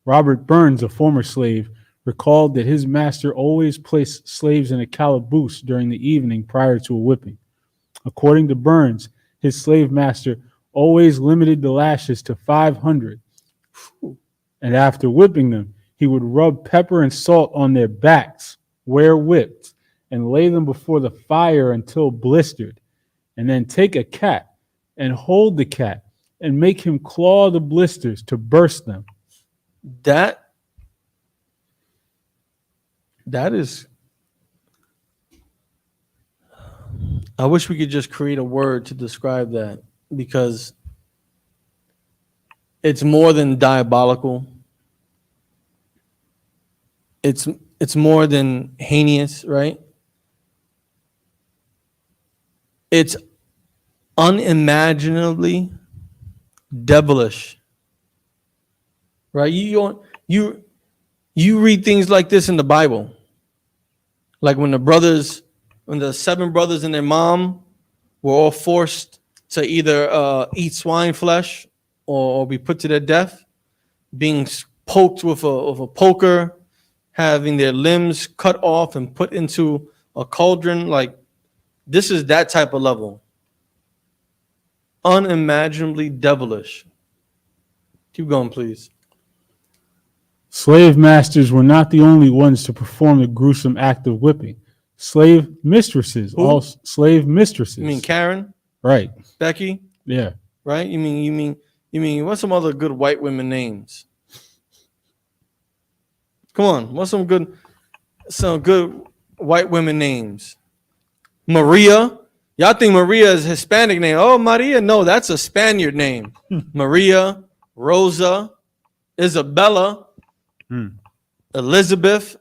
Robert Burns, a former slave, recalled that his master always placed slaves in a calaboose during the evening prior to a whipping. According to Burns, his slave master always limited the lashes to 500. And after whipping them, he would rub pepper and salt on their backs, where whipped, and lay them before the fire until blistered, and then take a cat and hold the cat and make him claw the blisters to burst them. That is I wish we could just create a word to describe that, because it's more than diabolical. It's more than heinous, right? It's unimaginably devilish, right? You read things like this in the Bible, like when the 7 brothers and their mom were all forced to either eat swine flesh or be put to their death, being poked with a poker, having their limbs cut off and put into a cauldron. Like, this is that type of level. Unimaginably devilish. Keep going, please. Slave masters were not the only ones to perform the gruesome act of whipping. Slave mistresses, Who? all slave mistresses. You mean Karen, right? Becky, Yeah. right? You mean what's some other good white women names? Come on, what's some good white women names? Maria. Y'all think Maria is a Hispanic name? Oh, Maria. No, that's a Spaniard name. Maria, Rosa, Isabella, Elizabeth,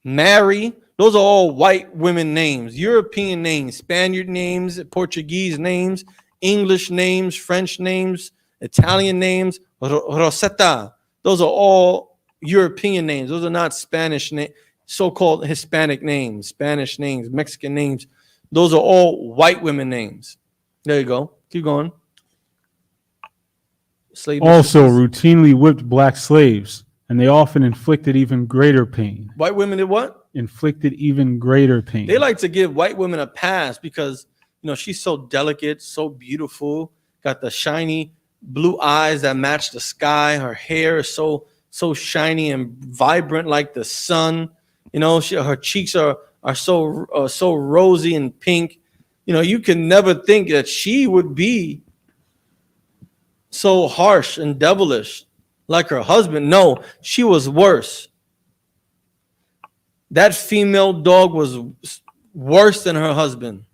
Mary. Those are all white women names. European names, Spaniard names, Portuguese names, English names, French names, Italian names. Rosetta. Those are all European names. Those are not Spanish names, so-called Hispanic names, Spanish names, Mexican names. Those are all white women names. There you go. Keep going. Slave Also mistresses. routinely whipped black slaves, and they often inflicted even greater pain. White women did what? Inflicted even greater pain. They like to give white women a pass because, she's so delicate, so beautiful, got the shiny blue eyes that match the sky. Her hair is so shiny and vibrant like the sun. Her cheeks are so rosy and pink. You can never think that she would be so harsh and devilish like her husband. No, she was worse. That female dog was worse than her husband.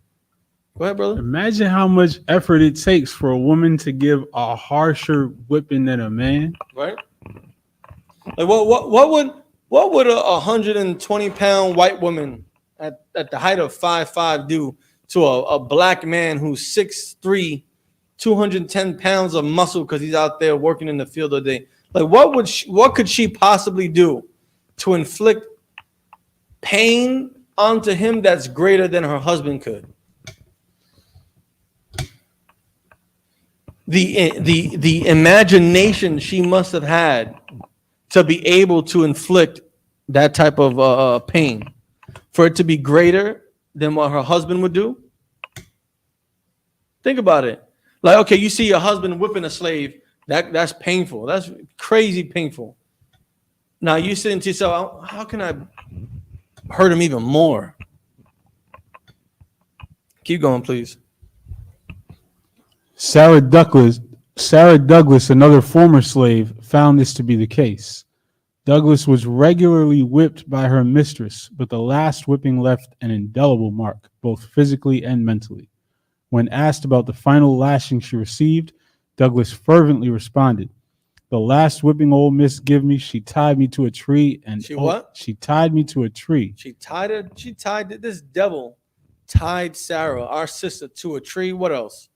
Go ahead, brother. Imagine how much effort it takes for a woman to give a harsher whipping than a man. Right? Like what would a 120-pound white woman at the height of 5'5" do to a black man who's 6'3", 210 pounds of muscle because he's out there working in the field all day? Like, what could she possibly do to inflict pain onto him that's greater than her husband could? The imagination she must have had to be able to inflict that type of pain, for it to be greater than what her husband would do. Think about it. Like, okay, you see your husband whipping a slave. That's painful. That's crazy painful. Now you sit to yourself, how can I hurt him even more? Keep going, please. Sarah Douglas, another former slave, found this to be the case. Douglas was regularly whipped by her mistress, but the last whipping left an indelible mark, both physically and mentally. When asked about the final lashing she received, Douglas fervently responded, "The last whipping old miss give me, she tied me to a tree and She tied me to a tree. This devil tied Sarah, our sister, to a tree. What else?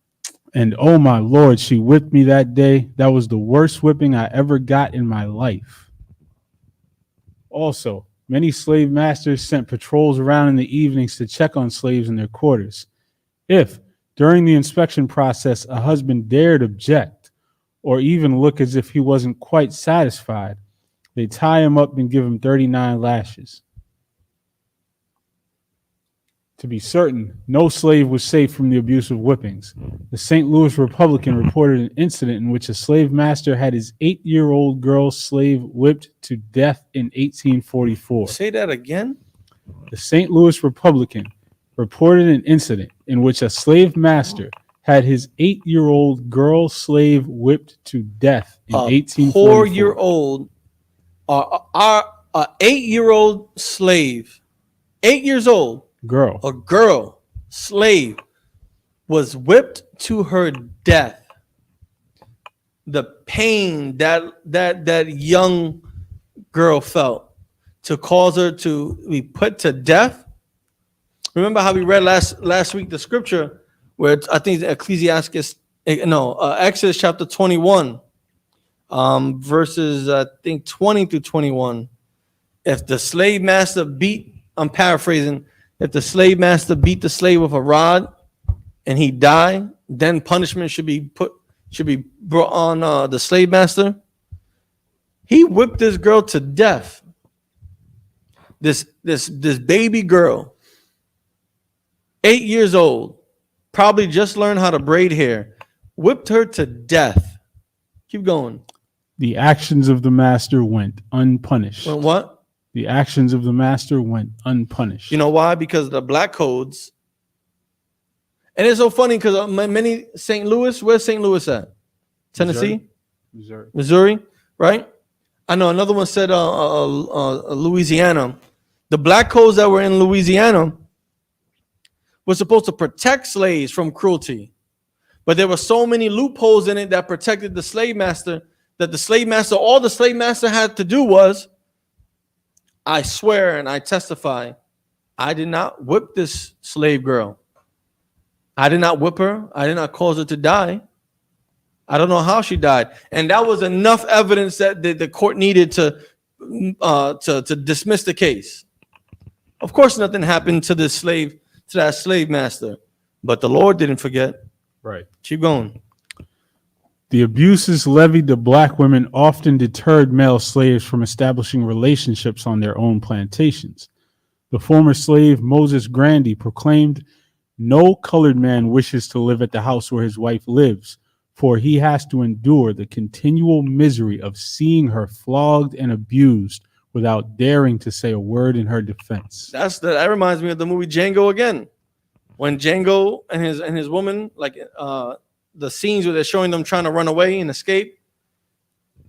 And oh my Lord, she whipped me that day. That was the worst whipping I ever got in my life." Also, many slave masters sent patrols around in the evenings to check on slaves in their quarters. If, during the inspection process, a husband dared object or even look as if he wasn't quite satisfied, they tie him up and give him 39 lashes. To be certain, no slave was safe from the abuse of whippings. The St. Louis Republican reported an incident in which a slave master had his 8-year-old girl slave whipped to death in 1844. Say that again? The St. Louis Republican reported an incident in which a slave master had his 8-year-old girl slave whipped to death in 1844. 4-year-old, our 8-year-old slave, 8 years old, girl, a girl slave was whipped to her death. The pain that young girl felt to cause her to be put to death. Remember how we read last week the scripture where I think Exodus chapter 21, verses I think 20 through 21. If the slave master I'm paraphrasing, if the slave master beat the slave with a rod and he died, then punishment should be brought on the slave master. He whipped this girl to death. This baby girl, 8 years old, probably just learned how to braid hair, whipped her to death. Keep going. The actions of the master went unpunished. Well, what? The actions of the master went unpunished. You know why? Because the black codes. And it's so funny because many St. Louis, where's St. Louis at? Tennessee? Missouri, right? I know another one said Louisiana. The black codes that were in Louisiana were supposed to protect slaves from cruelty. But there were so many loopholes in it that protected the slave master that all the slave master had to do was, I swear and I testify, I did not whip this slave girl. I did not whip her. I did not cause her to die. I don't know how she died. And that was enough evidence that the court needed to dismiss the case. Of course, nothing happened to that slave master, but the Lord didn't forget. Right. Keep going. The abuses levied to black women often deterred male slaves from establishing relationships on their own plantations. The former slave Moses Grandy proclaimed, "No colored man wishes to live at the house where his wife lives, for he has to endure the continual misery of seeing her flogged and abused without daring to say a word in her defense." That reminds me of the movie Django again. When Django and his woman, like the scenes where they're showing them trying to run away and escape,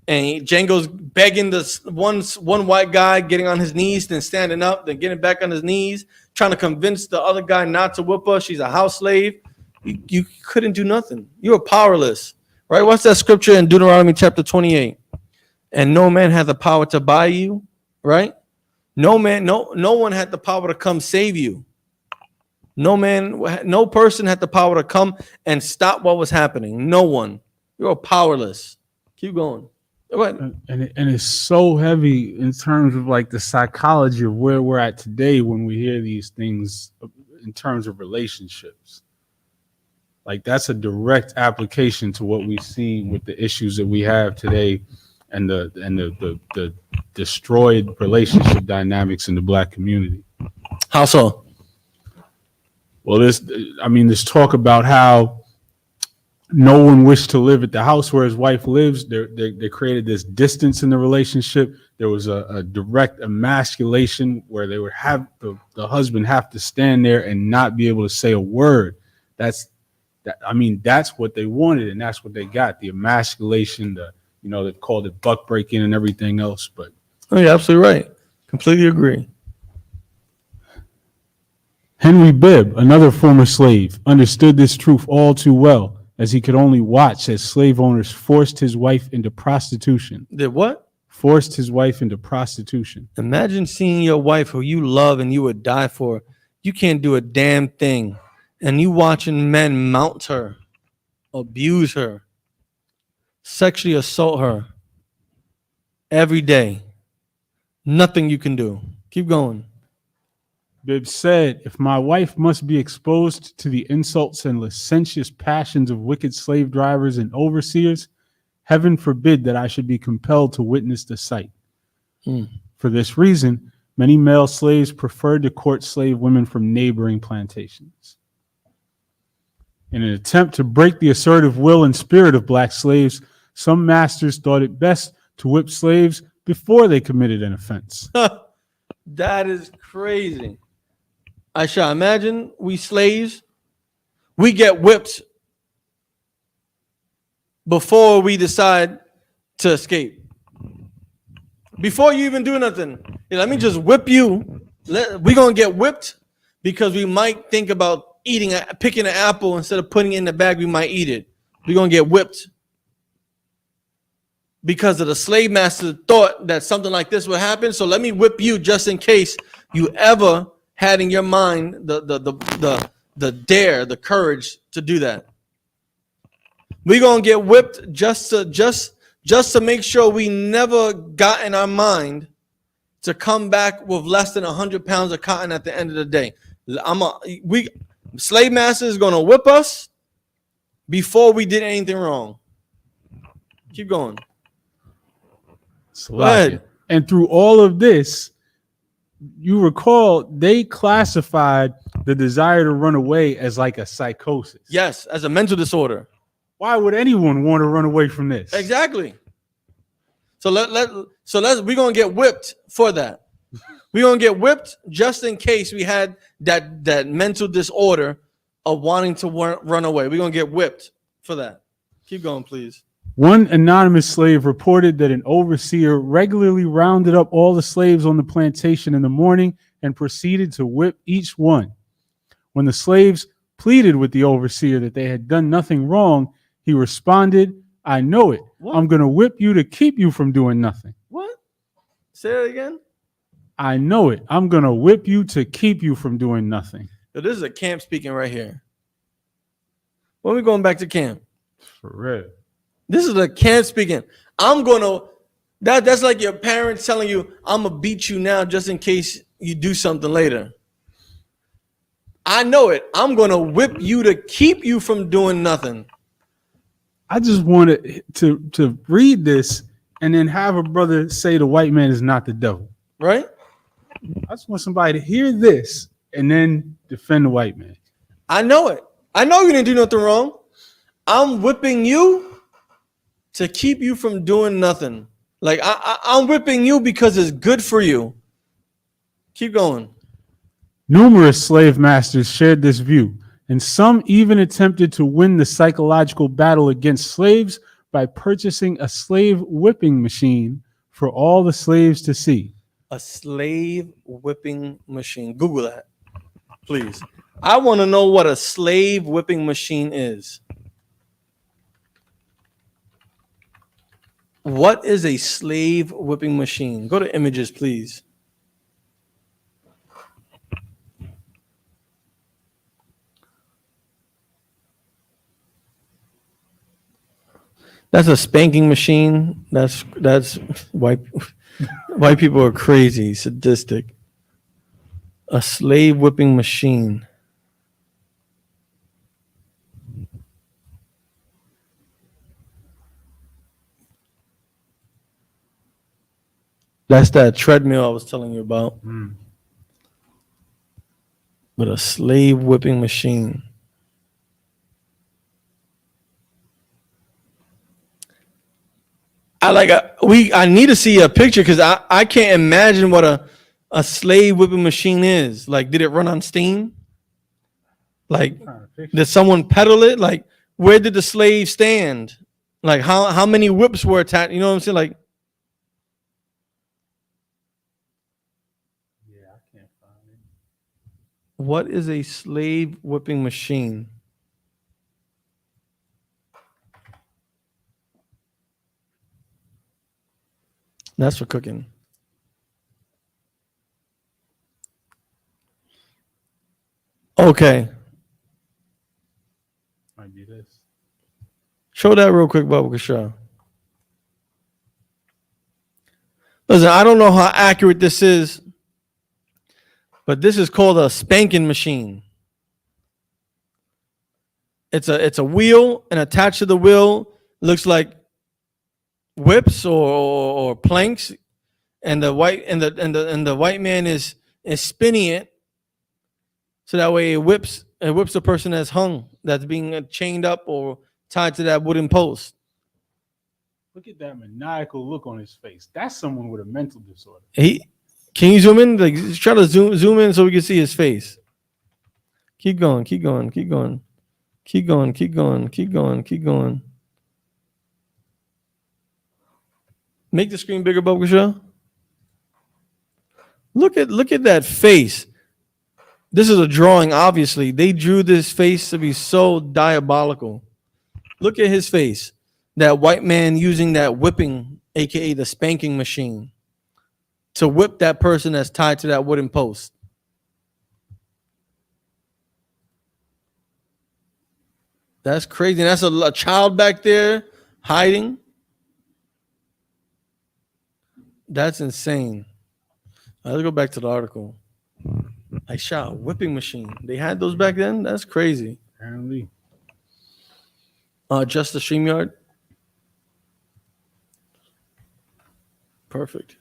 and Django's begging this one white guy, getting on his knees, then standing up, then getting back on his knees, trying to convince the other guy not to whip her. She's a house slave. You couldn't do nothing. You were powerless, right? What's that scripture in Deuteronomy chapter 28? And no man had the power to buy you, right? No one had the power to come save you. No person had the power to come and stop what was happening. No one. You were powerless. Keep going. Go ahead. And it's so heavy in terms of like the psychology of where we're at today when we hear these things in terms of relationships. Like that's a direct application to what we see with the issues that we have today and the destroyed relationship dynamics in the black community. How so? Well, this talk about how no one wished to live at the house where his wife lives. They created this distance in the relationship. There was a direct emasculation where they would have the husband have to stand there and not be able to say a word. That's what they wanted, and that's what they got. The emasculation, they called it buck breaking and everything else. But you're absolutely right. Completely agree. Henry Bibb, another former slave, understood this truth all too well, as he could only watch as slave owners forced his wife into prostitution. Did what? Forced his wife into prostitution. Imagine seeing your wife who you love and you would die for. You can't do a damn thing. And you watching men mount her, abuse her, sexually assault her every day. Nothing you can do. Keep going. Bibb said, "If my wife must be exposed to the insults and licentious passions of wicked slave drivers and overseers, heaven forbid that I should be compelled to witness the sight." For this reason, many male slaves preferred to court slave women from neighboring plantations. In an attempt to break the assertive will and spirit of black slaves, some masters thought it best to whip slaves before they committed an offense. That is crazy. Aisha, imagine we slaves, we get whipped before we decide to escape. Before you even do nothing, let me just whip you. We're going to get whipped because we might think about picking an apple instead of putting it in the bag, we might eat it. We're gonna get whipped because of the slave master thought that something like this would happen. So let me whip you just in case you ever had in your mind the dare, the courage to do that. We're gonna get whipped just to make sure we never got in our mind to come back with less than 100 pounds of cotton at the end of the day. Slave master is gonna whip us before we did anything wrong. Keep going. Go ahead. And through all of this, you recall they classified the desire to run away as like a psychosis. Yes, as a mental disorder. Why would anyone want to run away from this? Exactly. So we're gonna get whipped for that. We're gonna get whipped just in case we had that mental disorder of wanting to run away. We're gonna get whipped for that. Keep going, please. One anonymous slave reported that an overseer regularly rounded up all the slaves on the plantation in the morning and proceeded to whip each one. When the slaves pleaded with the overseer that they had done nothing wrong, he responded, "I know it. What? I'm going to whip you to keep you from doing nothing." What? Say that again. "I know it. I'm going to whip you to keep you from doing nothing." So this is a camp speaking right here. When we going back to camp? For real. This is a camp speaking. That's like your parents telling you, "I'm gonna beat you now just in case you do something later." I know it. I'm gonna whip you to keep you from doing nothing. I just wanted to read this and then have a brother say the white man is not the devil. Right? I just want somebody to hear this and then defend the white man. I know it. I know you didn't do nothing wrong. I'm whipping you to keep you from doing nothing. Like I'm whipping you because it's good for you. Keep going. Numerous slave masters shared this view, and some even attempted to win the psychological battle against slaves by purchasing a slave whipping machine for all the slaves to see. A slave whipping machine. Google that, please. I want to know what a slave whipping machine is. What is a slave whipping machine? Go to images, please. That's a spanking machine. That's white. White people are crazy, sadistic. A slave whipping machine. That's that treadmill I was telling you about. But a slave whipping machine. I need to see a picture because I can't imagine what a slave whipping machine is. Like, did it run on steam? Like, did someone pedal it? Like, where did the slave stand? Like, how many whips were attached? You know what I'm saying? Like, Yeah, I can't find it. what is a slave whipping machine? That's for cooking. Okay. Might be this. Show that real quick, Bubba Kashaw. Listen, I don't know how accurate this is, but this is called a spanking machine. It's a wheel, and attached to the wheel looks like whips or planks, and the white man is spinning it, so that way it whips the person that's hung, that's being chained up or tied to that wooden post. Look at that maniacal look on his face. That's someone with a mental disorder. Can you zoom in? Like, try to zoom in so we can see his face. Keep going. Keep going. Keep going. Keep going. Keep going. Keep going. Keep going. Make the screen bigger, Bubba Show. Look at that face. This is a drawing, obviously. They drew this face to be so diabolical. Look at his face. That white man using that whipping, aka the spanking machine, to whip that person that's tied to that wooden post. That's crazy. And that's a child back there hiding. That's insane. Let's go back to the article. I shot a whipping machine. They had those back then? That's crazy. Apparently. Just the StreamYard. Perfect.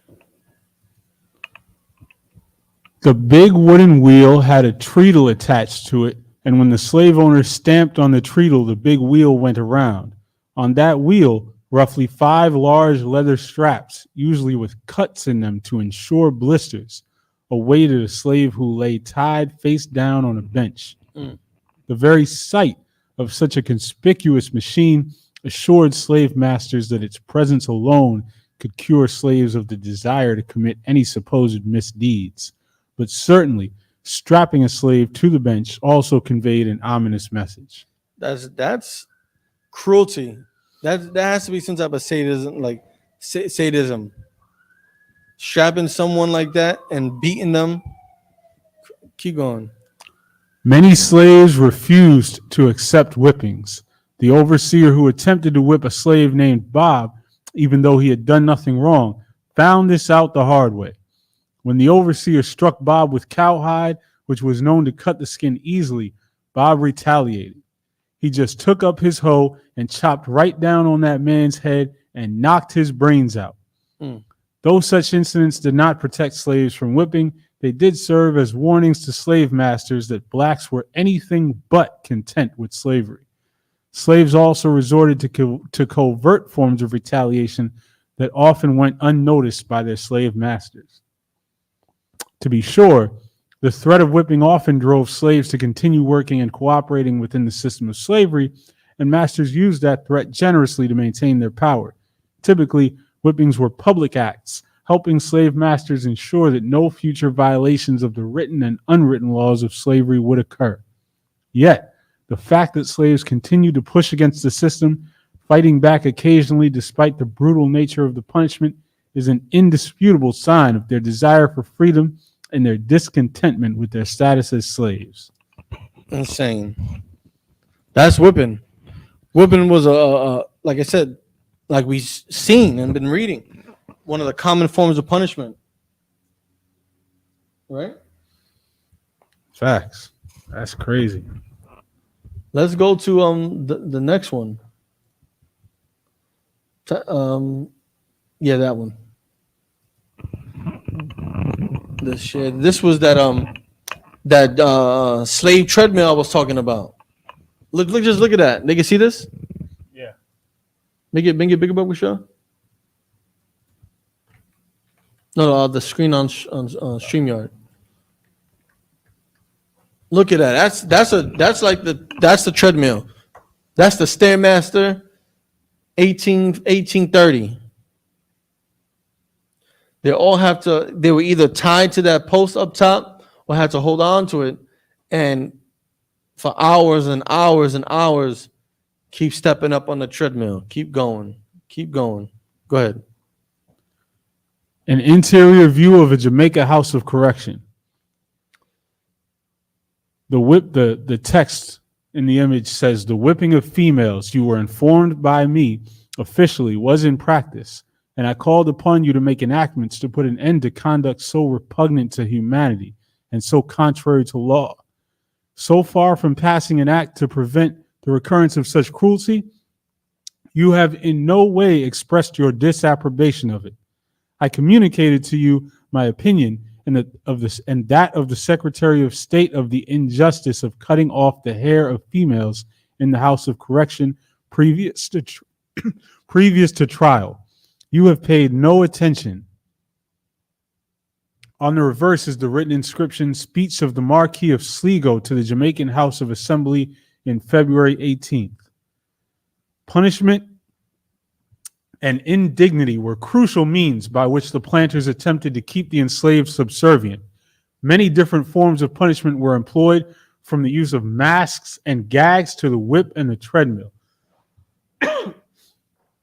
The big wooden wheel had a treadle attached to it, and when the slave owner stamped on the treadle, the big wheel went around. On that wheel, roughly 5 large leather straps, usually with cuts in them to ensure blisters, awaited a slave who lay tied face down on a bench. The very sight of such a conspicuous machine assured slave masters that its presence alone could cure slaves of the desire to commit any supposed misdeeds. But certainly, strapping a slave to the bench also conveyed an ominous message. That's cruelty. That has to be some type of sadism, like sadism. Strapping someone like that and beating them. Keep going. Many slaves refused to accept whippings. The overseer who attempted to whip a slave named Bob, even though he had done nothing wrong, found this out the hard way. When the overseer struck Bob with cowhide, which was known to cut the skin easily, Bob retaliated. He just took up his hoe and chopped right down on that man's head and knocked his brains out. Though such incidents did not protect slaves from whipping, they did serve as warnings to slave masters that blacks were anything but content with slavery. Slaves also resorted to covert forms of retaliation that often went unnoticed by their slave masters. To be sure, the threat of whipping often drove slaves to continue working and cooperating within the system of slavery, and masters used that threat generously to maintain their power. Typically, whippings were public acts, helping slave masters ensure that no future violations of the written and unwritten laws of slavery would occur. Yet, the fact that slaves continued to push against the system, fighting back occasionally despite the brutal nature of the punishment, is an indisputable sign of their desire for freedom and their discontentment with their status as slaves. Insane. That's whipping. Whipping was like I said, like we've seen and been reading, one of the common forms of punishment. Right? Facts. That's crazy. Let's go to the next one. Yeah, that one. This was that slave treadmill I was talking about. Just look at that. They can see this? Yeah. Make it bigger, Michelle. No, the screen on StreamYard. Look at that. That's the treadmill. That's the Stairmaster 1830. They were either tied to that post up top or had to hold on to it, and for hours and hours and hours keep stepping up on the treadmill. Keep going. Go ahead. An interior view of a Jamaica House of Correction. The text in the image says, "The whipping of females, you were informed by me officially, was in practice, and I called upon you to make enactments to put an end to conduct so repugnant to humanity and so contrary to law. So far from passing an act to prevent the recurrence of such cruelty, you have in no way expressed your disapprobation of it. I communicated to you my opinion and that of the Secretary of State of the injustice of cutting off the hair of females in the House of Correction previous to trial. You have paid no attention." On the reverse is the written inscription, "Speech of the Marquis of Sligo to the Jamaican House of Assembly in February 18th. Punishment and indignity were crucial means by which the planters attempted to keep the enslaved subservient. Many different forms of punishment were employed, from the use of masks and gags to the whip and the treadmill.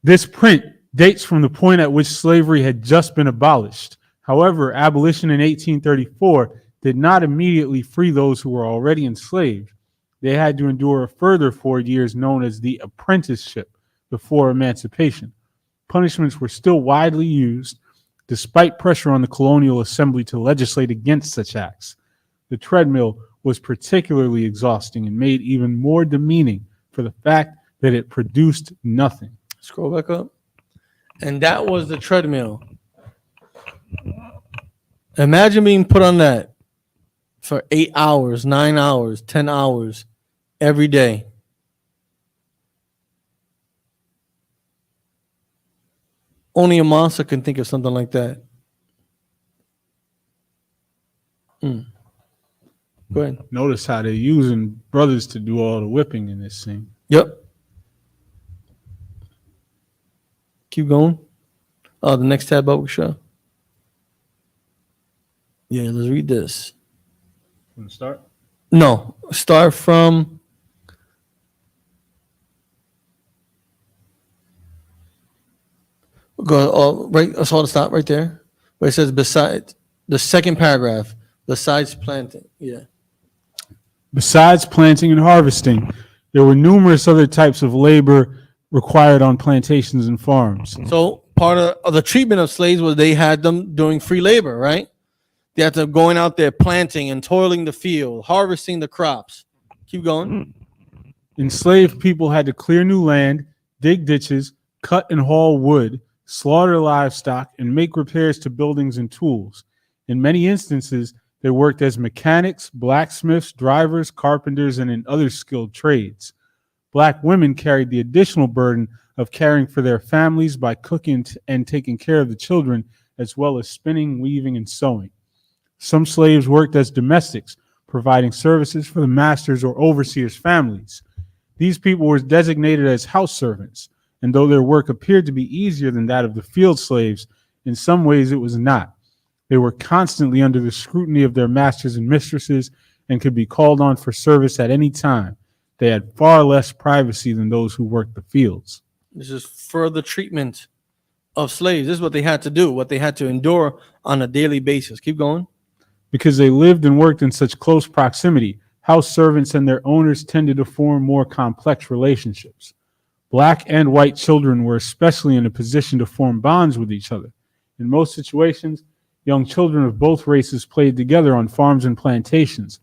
This print dates from the point at which slavery had just been abolished. However, abolition in 1834 did not immediately free those who were already enslaved. They had to endure a further 4 years known as the apprenticeship before emancipation. Punishments were still widely used, despite pressure on the colonial assembly to legislate against such acts. The treadmill was particularly exhausting and made even more demeaning for the fact that it produced nothing. Scroll back up. And that was the treadmill. Imagine being put on that for 8 hours, 9 hours, 10 hours every day. Only a monster can think of something like that. Go ahead. Notice how they're using brothers to do all the whipping in this scene. Yep. Keep going. The next tab up, show. Yeah, let's read this. Want to start? No, start from. Go right. I saw the stop right there, where it says besides the second paragraph. Besides planting, yeah. Besides planting and harvesting, there were numerous other types of labor required on plantations and farms. So part of the treatment of slaves was they had them doing free labor, right? They had to going out there planting and toiling the field, harvesting the crops. Keep going. Enslaved people had to clear new land, dig ditches, cut and haul wood, slaughter livestock, and make repairs to buildings and tools. In many instances, they worked as mechanics, blacksmiths, drivers, carpenters, and in other skilled trades. Black women carried the additional burden of caring for their families by cooking and taking care of the children, as well as spinning, weaving, and sewing. Some slaves worked as domestics, providing services for the masters' or overseers' families. These people were designated as house servants, and though their work appeared to be easier than that of the field slaves, in some ways it was not. They were constantly under the scrutiny of their masters and mistresses and could be called on for service at any time. They had far less privacy than those who worked the fields. This is further treatment of slaves. This is what they had to do, what they had to endure on a daily basis. Keep going. Because they lived and worked in such close proximity, house servants and their owners tended to form more complex relationships. Black and white children were especially in a position to form bonds with each other. In most situations, young children of both races played together on farms and plantations.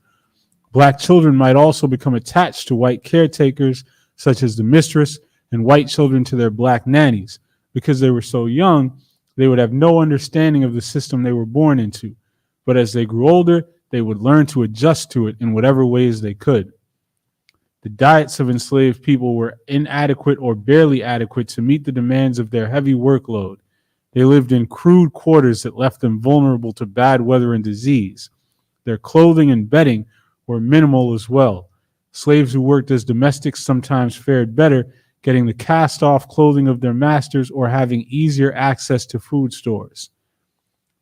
Black children might also become attached to white caretakers, such as the mistress, and white children to their black nannies. Because they were so young, they would have no understanding of the system they were born into. But as they grew older, they would learn to adjust to it in whatever ways they could. The diets of enslaved people were inadequate or barely adequate to meet the demands of their heavy workload. They lived in crude quarters that left them vulnerable to bad weather and disease. Their clothing and bedding were minimal as well. Slaves who worked as domestics sometimes fared better, getting the cast-off clothing of their masters or having easier access to food stores.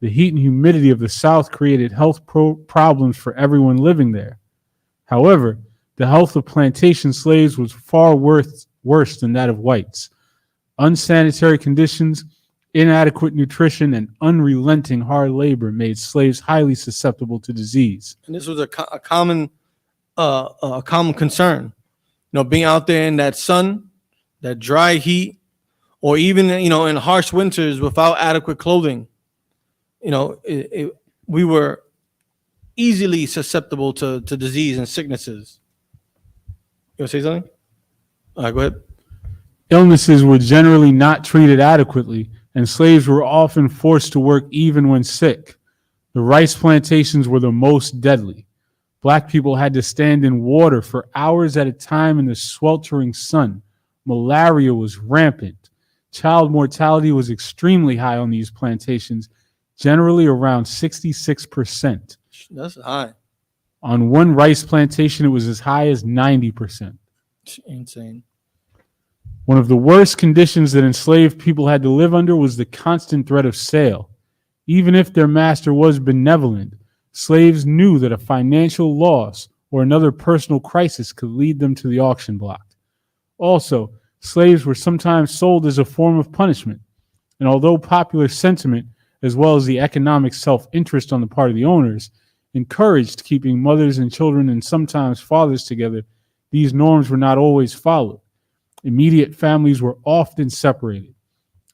The heat and humidity of the South created health problems for everyone living there. However, the health of plantation slaves was far worse than that of whites. Unsanitary conditions, inadequate nutrition, and unrelenting hard labor made slaves highly susceptible to disease. And this was a common concern. You know, being out there in that sun, that dry heat, or even, you know, in harsh winters without adequate clothing. You know, we were easily susceptible to disease and sicknesses. You want to say something? All right, go ahead. Illnesses were generally not treated adequately, and slaves were often forced to work even when sick. The rice plantations were the most deadly. Black people had to stand in water for hours at a time in the sweltering sun. Malaria was rampant. Child mortality was extremely high on these plantations, generally around 66%. That's high. On one rice plantation, it was as high as 90%. Insane. One of the worst conditions that enslaved people had to live under was the constant threat of sale. Even if their master was benevolent, Slaves knew that a financial loss or another personal crisis could lead them to the auction block. Also, slaves were sometimes sold as a form of punishment, and although popular sentiment, as well as the economic self-interest on the part of the owners, encouraged keeping mothers and children and sometimes fathers together, these norms were not always followed. Immediate families were often separated.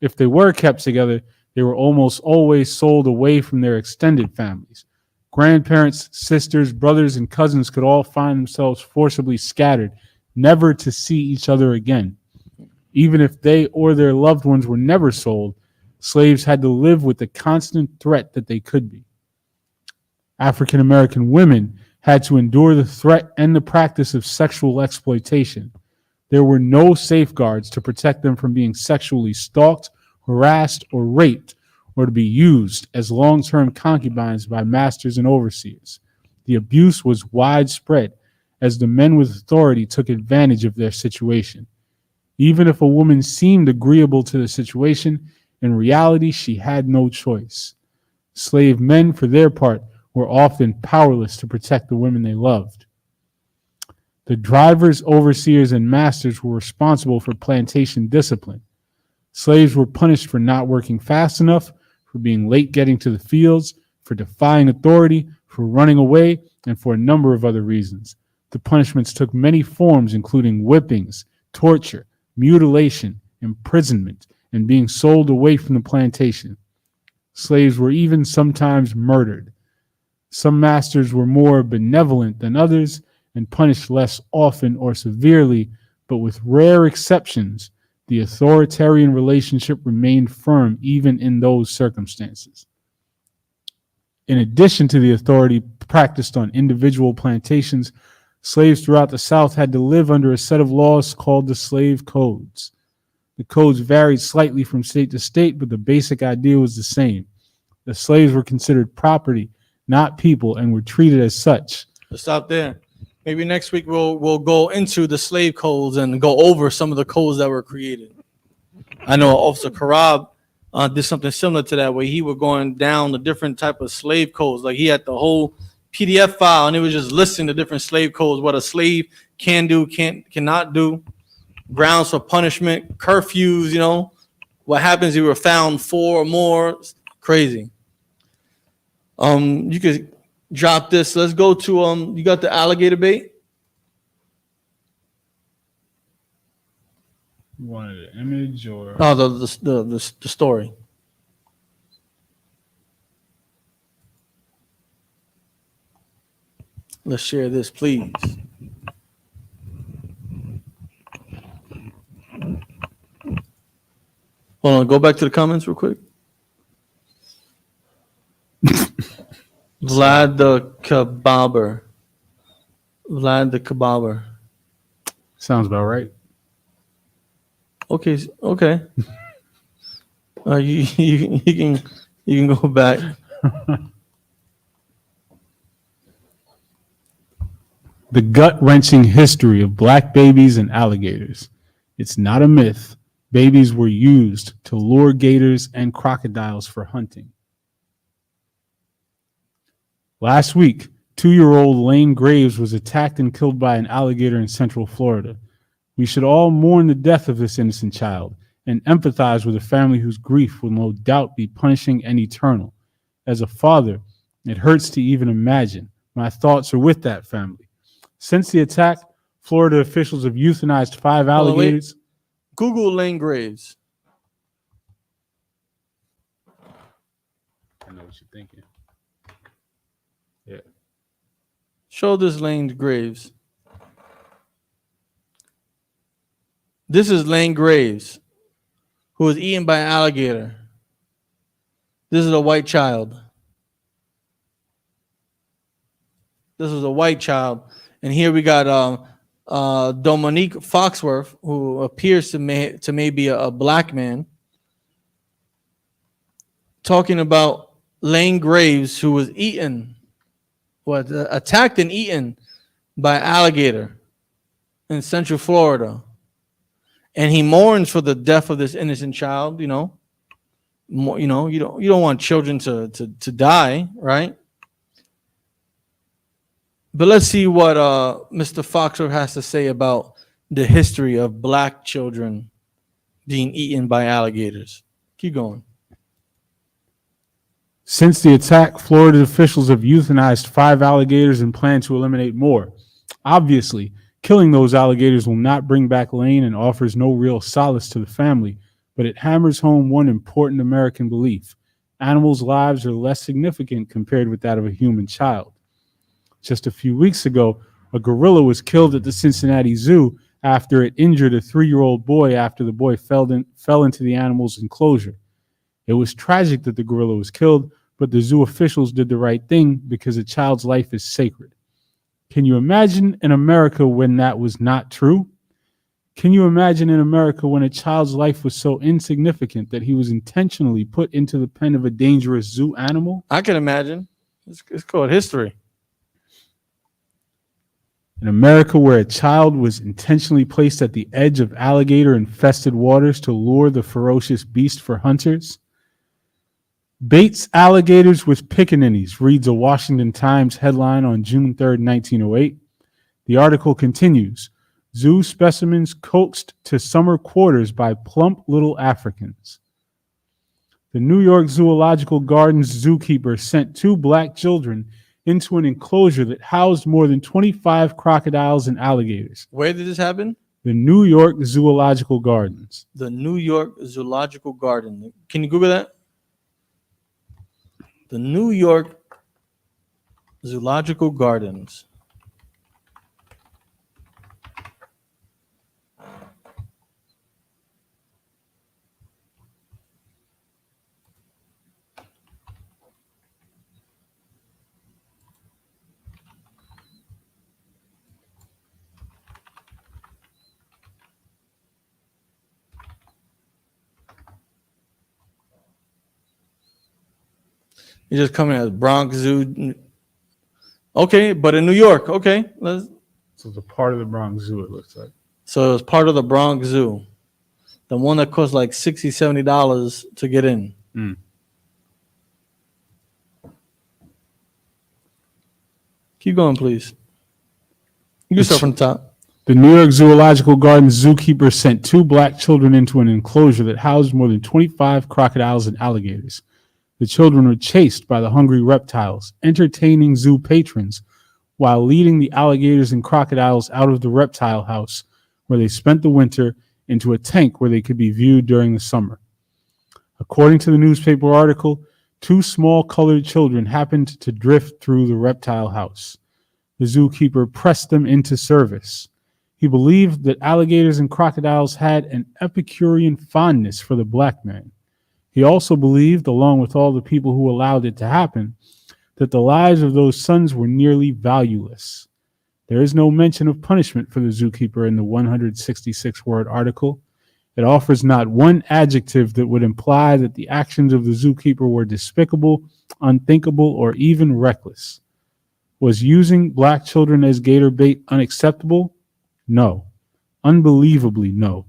If they were kept together, they were almost always sold away from their extended families. Grandparents, sisters, brothers, and cousins could all find themselves forcibly scattered, never to see each other again. Even if they or their loved ones were never sold, slaves had to live with the constant threat that they could be. African American women had to endure the threat and the practice of sexual exploitation. There were no safeguards to protect them from being sexually stalked, harassed, or raped, or to be used as long-term concubines by masters and overseers. The abuse was widespread as the men with authority took advantage of their situation. Even if a woman seemed agreeable to the situation, in reality, she had no choice. Slave men, for their part, were often powerless to protect the women they loved. The drivers, overseers, and masters were responsible for plantation discipline. Slaves were punished for not working fast enough, for being late getting to the fields, for defying authority, for running away, and for a number of other reasons. The punishments took many forms, including whippings, torture, mutilation, imprisonment, and being sold away from the plantation. Slaves were even sometimes murdered. Some masters were more benevolent than others and punished less often or severely, but with rare exceptions, the authoritarian relationship remained firm even in those circumstances. In addition to the authority practiced on individual plantations, slaves throughout the South had to live under a set of laws called the slave codes. The codes varied slightly from state to state, but the basic idea was the same. The slaves were considered property, not people, and were treated as such. Let's stop there. Maybe next week we'll go into the slave codes and go over some of the codes that were created. I know Officer Karab did something similar to that, where he was going down the different type of slave codes. Like he had the whole PDF file, and it was just listing the different slave codes, what a slave can do, cannot do, grounds for punishment, curfews. You know what happens if you were found 4 or more. It's crazy. You could drop this. Let's go to you got the alligator bait? You wanted an image or? No, the story. Let's share this, please. Hold on, go back to the comments real quick. Vlad the Kebaber. Vlad the Kebaber. Sounds about right. Okay. You can go back. The gut-wrenching history of black babies and alligators. It's not a myth. Babies were used to lure gators and crocodiles for hunting. Last week, 2-year-old Lane Graves was attacked and killed by an alligator in Central Florida. We should all mourn the death of this innocent child and empathize with a family whose grief will no doubt be punishing and eternal. As a father, it hurts to even imagine. My thoughts are with that family. Since the attack, Florida officials have euthanized 5 alligators. Google Lane Graves. I know what you're thinking. Yeah. Show this Lane Graves. This is Lane Graves, who was eaten by an alligator. This is a white child. This is a white child. And here we got Dominique Foxworth, who appears to maybe a black man, talking about Lane Graves, who was attacked and eaten by an alligator in Central Florida. And he mourns for the death of this innocent child. You don't want children to die, right? But let's see what Mr. Foxer has to say about the history of black children being eaten by alligators. Keep going. Since the attack, Florida officials have euthanized 5 alligators and plan to eliminate more. Obviously, killing those alligators will not bring back Lane and offers no real solace to the family, but it hammers home one important American belief. Animals' lives are less significant compared with that of a human child. Just a few weeks ago, a gorilla was killed at the Cincinnati Zoo after it injured a 3-year-old boy after the boy fell into the animal's enclosure. It was tragic that the gorilla was killed, but the zoo officials did the right thing because a child's life is sacred. Can you imagine in America when that was not true? Can you imagine in America when a child's life was so insignificant that he was intentionally put into the pen of a dangerous zoo animal? I can imagine. It's called history. In America, where a child was intentionally placed at the edge of alligator-infested waters to lure the ferocious beast for hunters? Baits alligators with pickaninnies, reads a Washington Times headline on June 3rd, 1908. The article continues, zoo specimens coaxed to summer quarters by plump little Africans. The New York Zoological Gardens zookeeper sent 2 black children into an enclosure that housed more than 25 crocodiles and alligators. Where did this happen? The New York Zoological Gardens. The New York Zoological Garden. Can you Google that? The New York Zoological Gardens. You're just coming as Bronx Zoo. Okay, but in New York. Okay. So it's a part of the Bronx Zoo, it looks like. So it's part of the Bronx Zoo. The one that costs like $60, $70 to get in. Keep going, please. You can start from the top. The New York Zoological Gardens zookeeper sent 2 black children into an enclosure that housed more than 25 crocodiles and alligators. The children were chased by the hungry reptiles, entertaining zoo patrons, while leading the alligators and crocodiles out of the reptile house, where they spent the winter, into a tank where they could be viewed during the summer. According to the newspaper article, 2 small colored children happened to drift through the reptile house. The zookeeper pressed them into service. He believed that alligators and crocodiles had an Epicurean fondness for the black man. He also believed, along with all the people who allowed it to happen, that the lives of those sons were nearly valueless. There is no mention of punishment for the zookeeper in the 166-word article. It offers not one adjective that would imply that the actions of the zookeeper were despicable, unthinkable, or even reckless. Was using black children as gator bait unacceptable? No. Unbelievably no.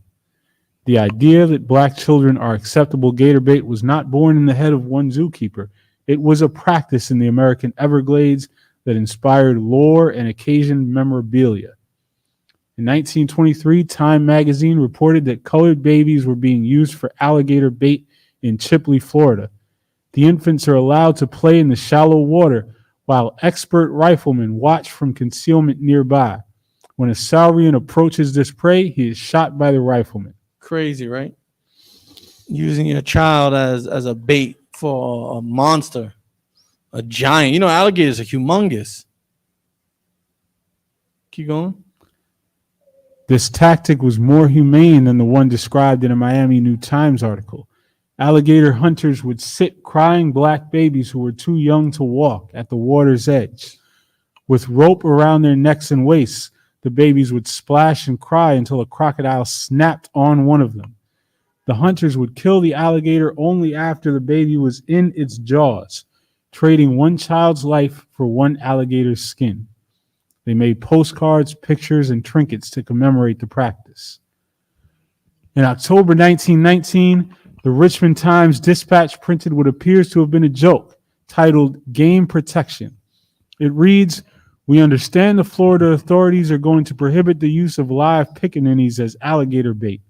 The idea that black children are acceptable gator bait was not born in the head of one zookeeper. It was a practice in the American Everglades that inspired lore and occasioned memorabilia. In 1923, Time magazine reported that colored babies were being used for alligator bait in Chipley, Florida. The infants are allowed to play in the shallow water while expert riflemen watch from concealment nearby. When a saurian approaches this prey, he is shot by the rifleman. Crazy, right? Using your child as a bait for a monster, a giant. You know, alligators are humongous. Keep going. This tactic was more humane than the one described in a Miami New Times article. Alligator hunters would sit crying black babies who were too young to walk at the water's edge. With rope around their necks and waists, the babies would splash and cry until a crocodile snapped on one of them. The hunters would kill the alligator only after the baby was in its jaws, trading one child's life for one alligator's skin. They made postcards, pictures, and trinkets to commemorate the practice. In October 1919, the Richmond Times-Dispatch printed what appears to have been a joke, titled Game Protection. It reads, We understand the Florida authorities are going to prohibit the use of live pickaninnies as alligator bait.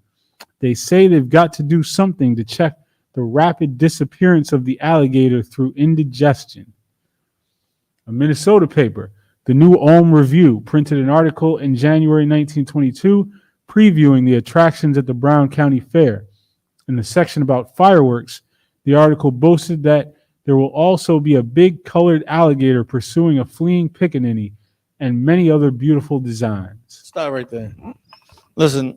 They say they've got to do something to check the rapid disappearance of the alligator through indigestion. A Minnesota paper, the New Ulm Review, printed an article in January 1922 previewing the attractions at the Brown County Fair. In the section about fireworks, the article boasted that there will also be a big colored alligator pursuing a fleeing pickaninny and many other beautiful designs. Stop right there. Listen,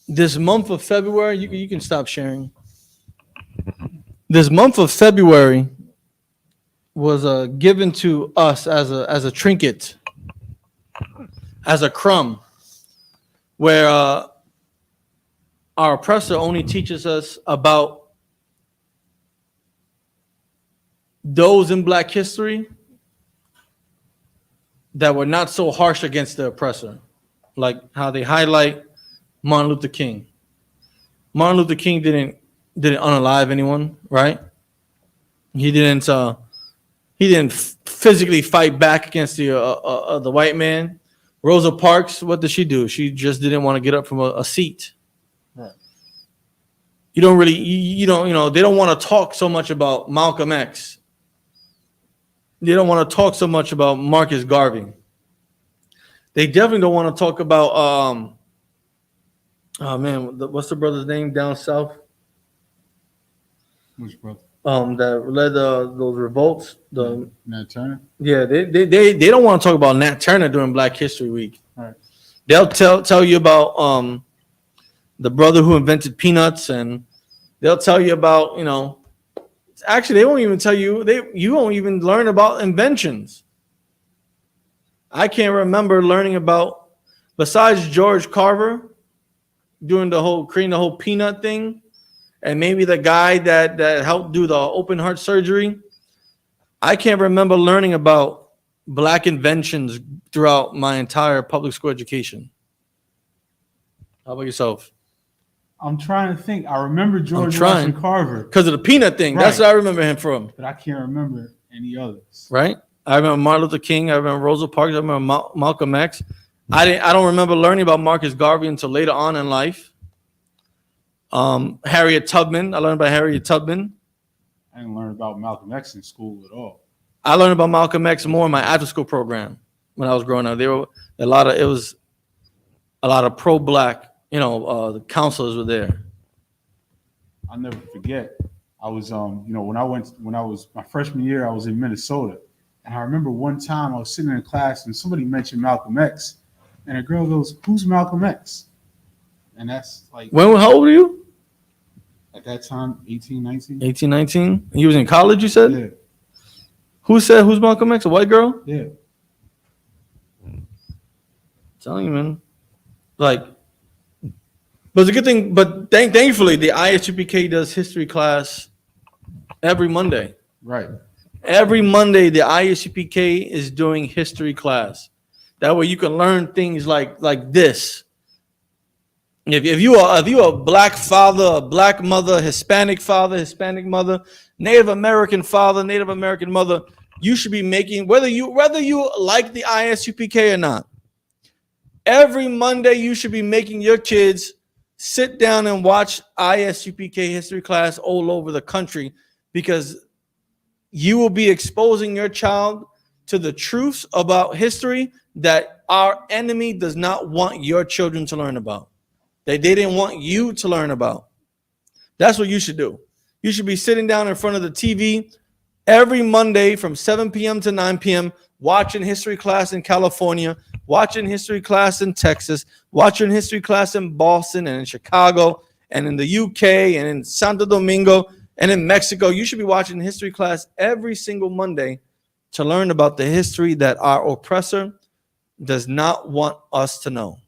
this month of February, you can stop sharing. This month of February was given to us as a trinket, as a crumb, where our oppressor only teaches us about those in Black history that were not so harsh against the oppressor, like how they highlight Martin Luther King. Martin Luther King didn't unalive anyone, right? He didn't physically fight back against the white man. Rosa Parks, what did she do? She just didn't want to get up from a seat. Right. You don't really, they don't want to talk so much about Malcolm X. They don't want to talk so much about Marcus Garvey. They definitely don't want to talk about, what's the brother's name down south? Which brother? That led those revolts. Nat Turner? Yeah, they don't want to talk about Nat Turner during Black History Week. Right. They'll tell you about the brother who invented peanuts, and they'll tell you about, actually they won't even tell you, you won't even learn about inventions. I can't remember learning about, besides George Carver doing creating the whole peanut thing, and maybe the guy that helped do the open heart surgery. I can't remember learning about Black inventions throughout my entire public school education. How about yourself? I'm trying to think. I remember George Washington Carver. Because of the peanut thing. Right. That's what I remember him from. But I can't remember any others. Right? I remember Martin Luther King. I remember Rosa Parks. I remember Malcolm X. I don't remember learning about Marcus Garvey until later on in life. Harriet Tubman. I learned about Harriet Tubman. I didn't learn about Malcolm X in school at all. I learned about Malcolm X more in my after school program when I was growing up. There were a lot of pro-Black, the counselors were there. I'll never forget. I was, when I was my freshman year, I was in Minnesota. And I remember one time I was sitting in class and somebody mentioned Malcolm X. And a girl goes, "Who's Malcolm X?" And that's like. How old were you? At that time, 18, 19. 18, 19? He was in college, you said? Yeah. Who said who's Malcolm X? A white girl? Yeah. I'm telling you, man. But it's a good thing. But thankfully, the ISUPK does history class every Monday. Right. Every Monday, the ISUPK is doing history class. That way you can learn things like this. If you are a Black father, a Black mother, Hispanic father, Hispanic mother, Native American father, Native American mother, you should be making, whether you like the ISUPK or not, every Monday you should be making your kids sit down and watch ISUPK history class all over the country, because you will be exposing your child to the truths about history that our enemy does not want your children to learn about. They didn't want you to learn about. That's what you should do. You should be sitting down in front of the TV every Monday from 7 p.m. to 9 p.m. watching history class in California, watching history class in Texas, watching history class in Boston and in Chicago and in the UK and in Santo Domingo and in Mexico. You should be watching history class every single Monday to learn about the history that our oppressor does not want us to know.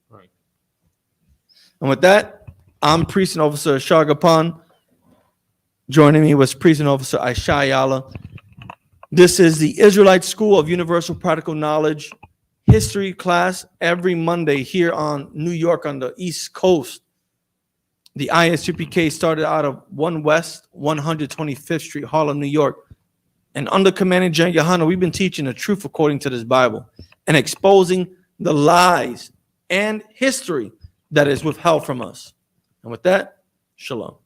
Right. And with that, I'm Precinct Officer Shagapan. Joining me was Precinct Officer Aisha Ayala. This is the Israelite School of Universal Practical Knowledge history class every Monday here on New York on the East Coast. The ISUPK started out of 1 West 125th Street, Harlem, New York. And under Commanding General Yohana, we've been teaching the truth according to this Bible and exposing the lies and history that is withheld from us. And with that, shalom.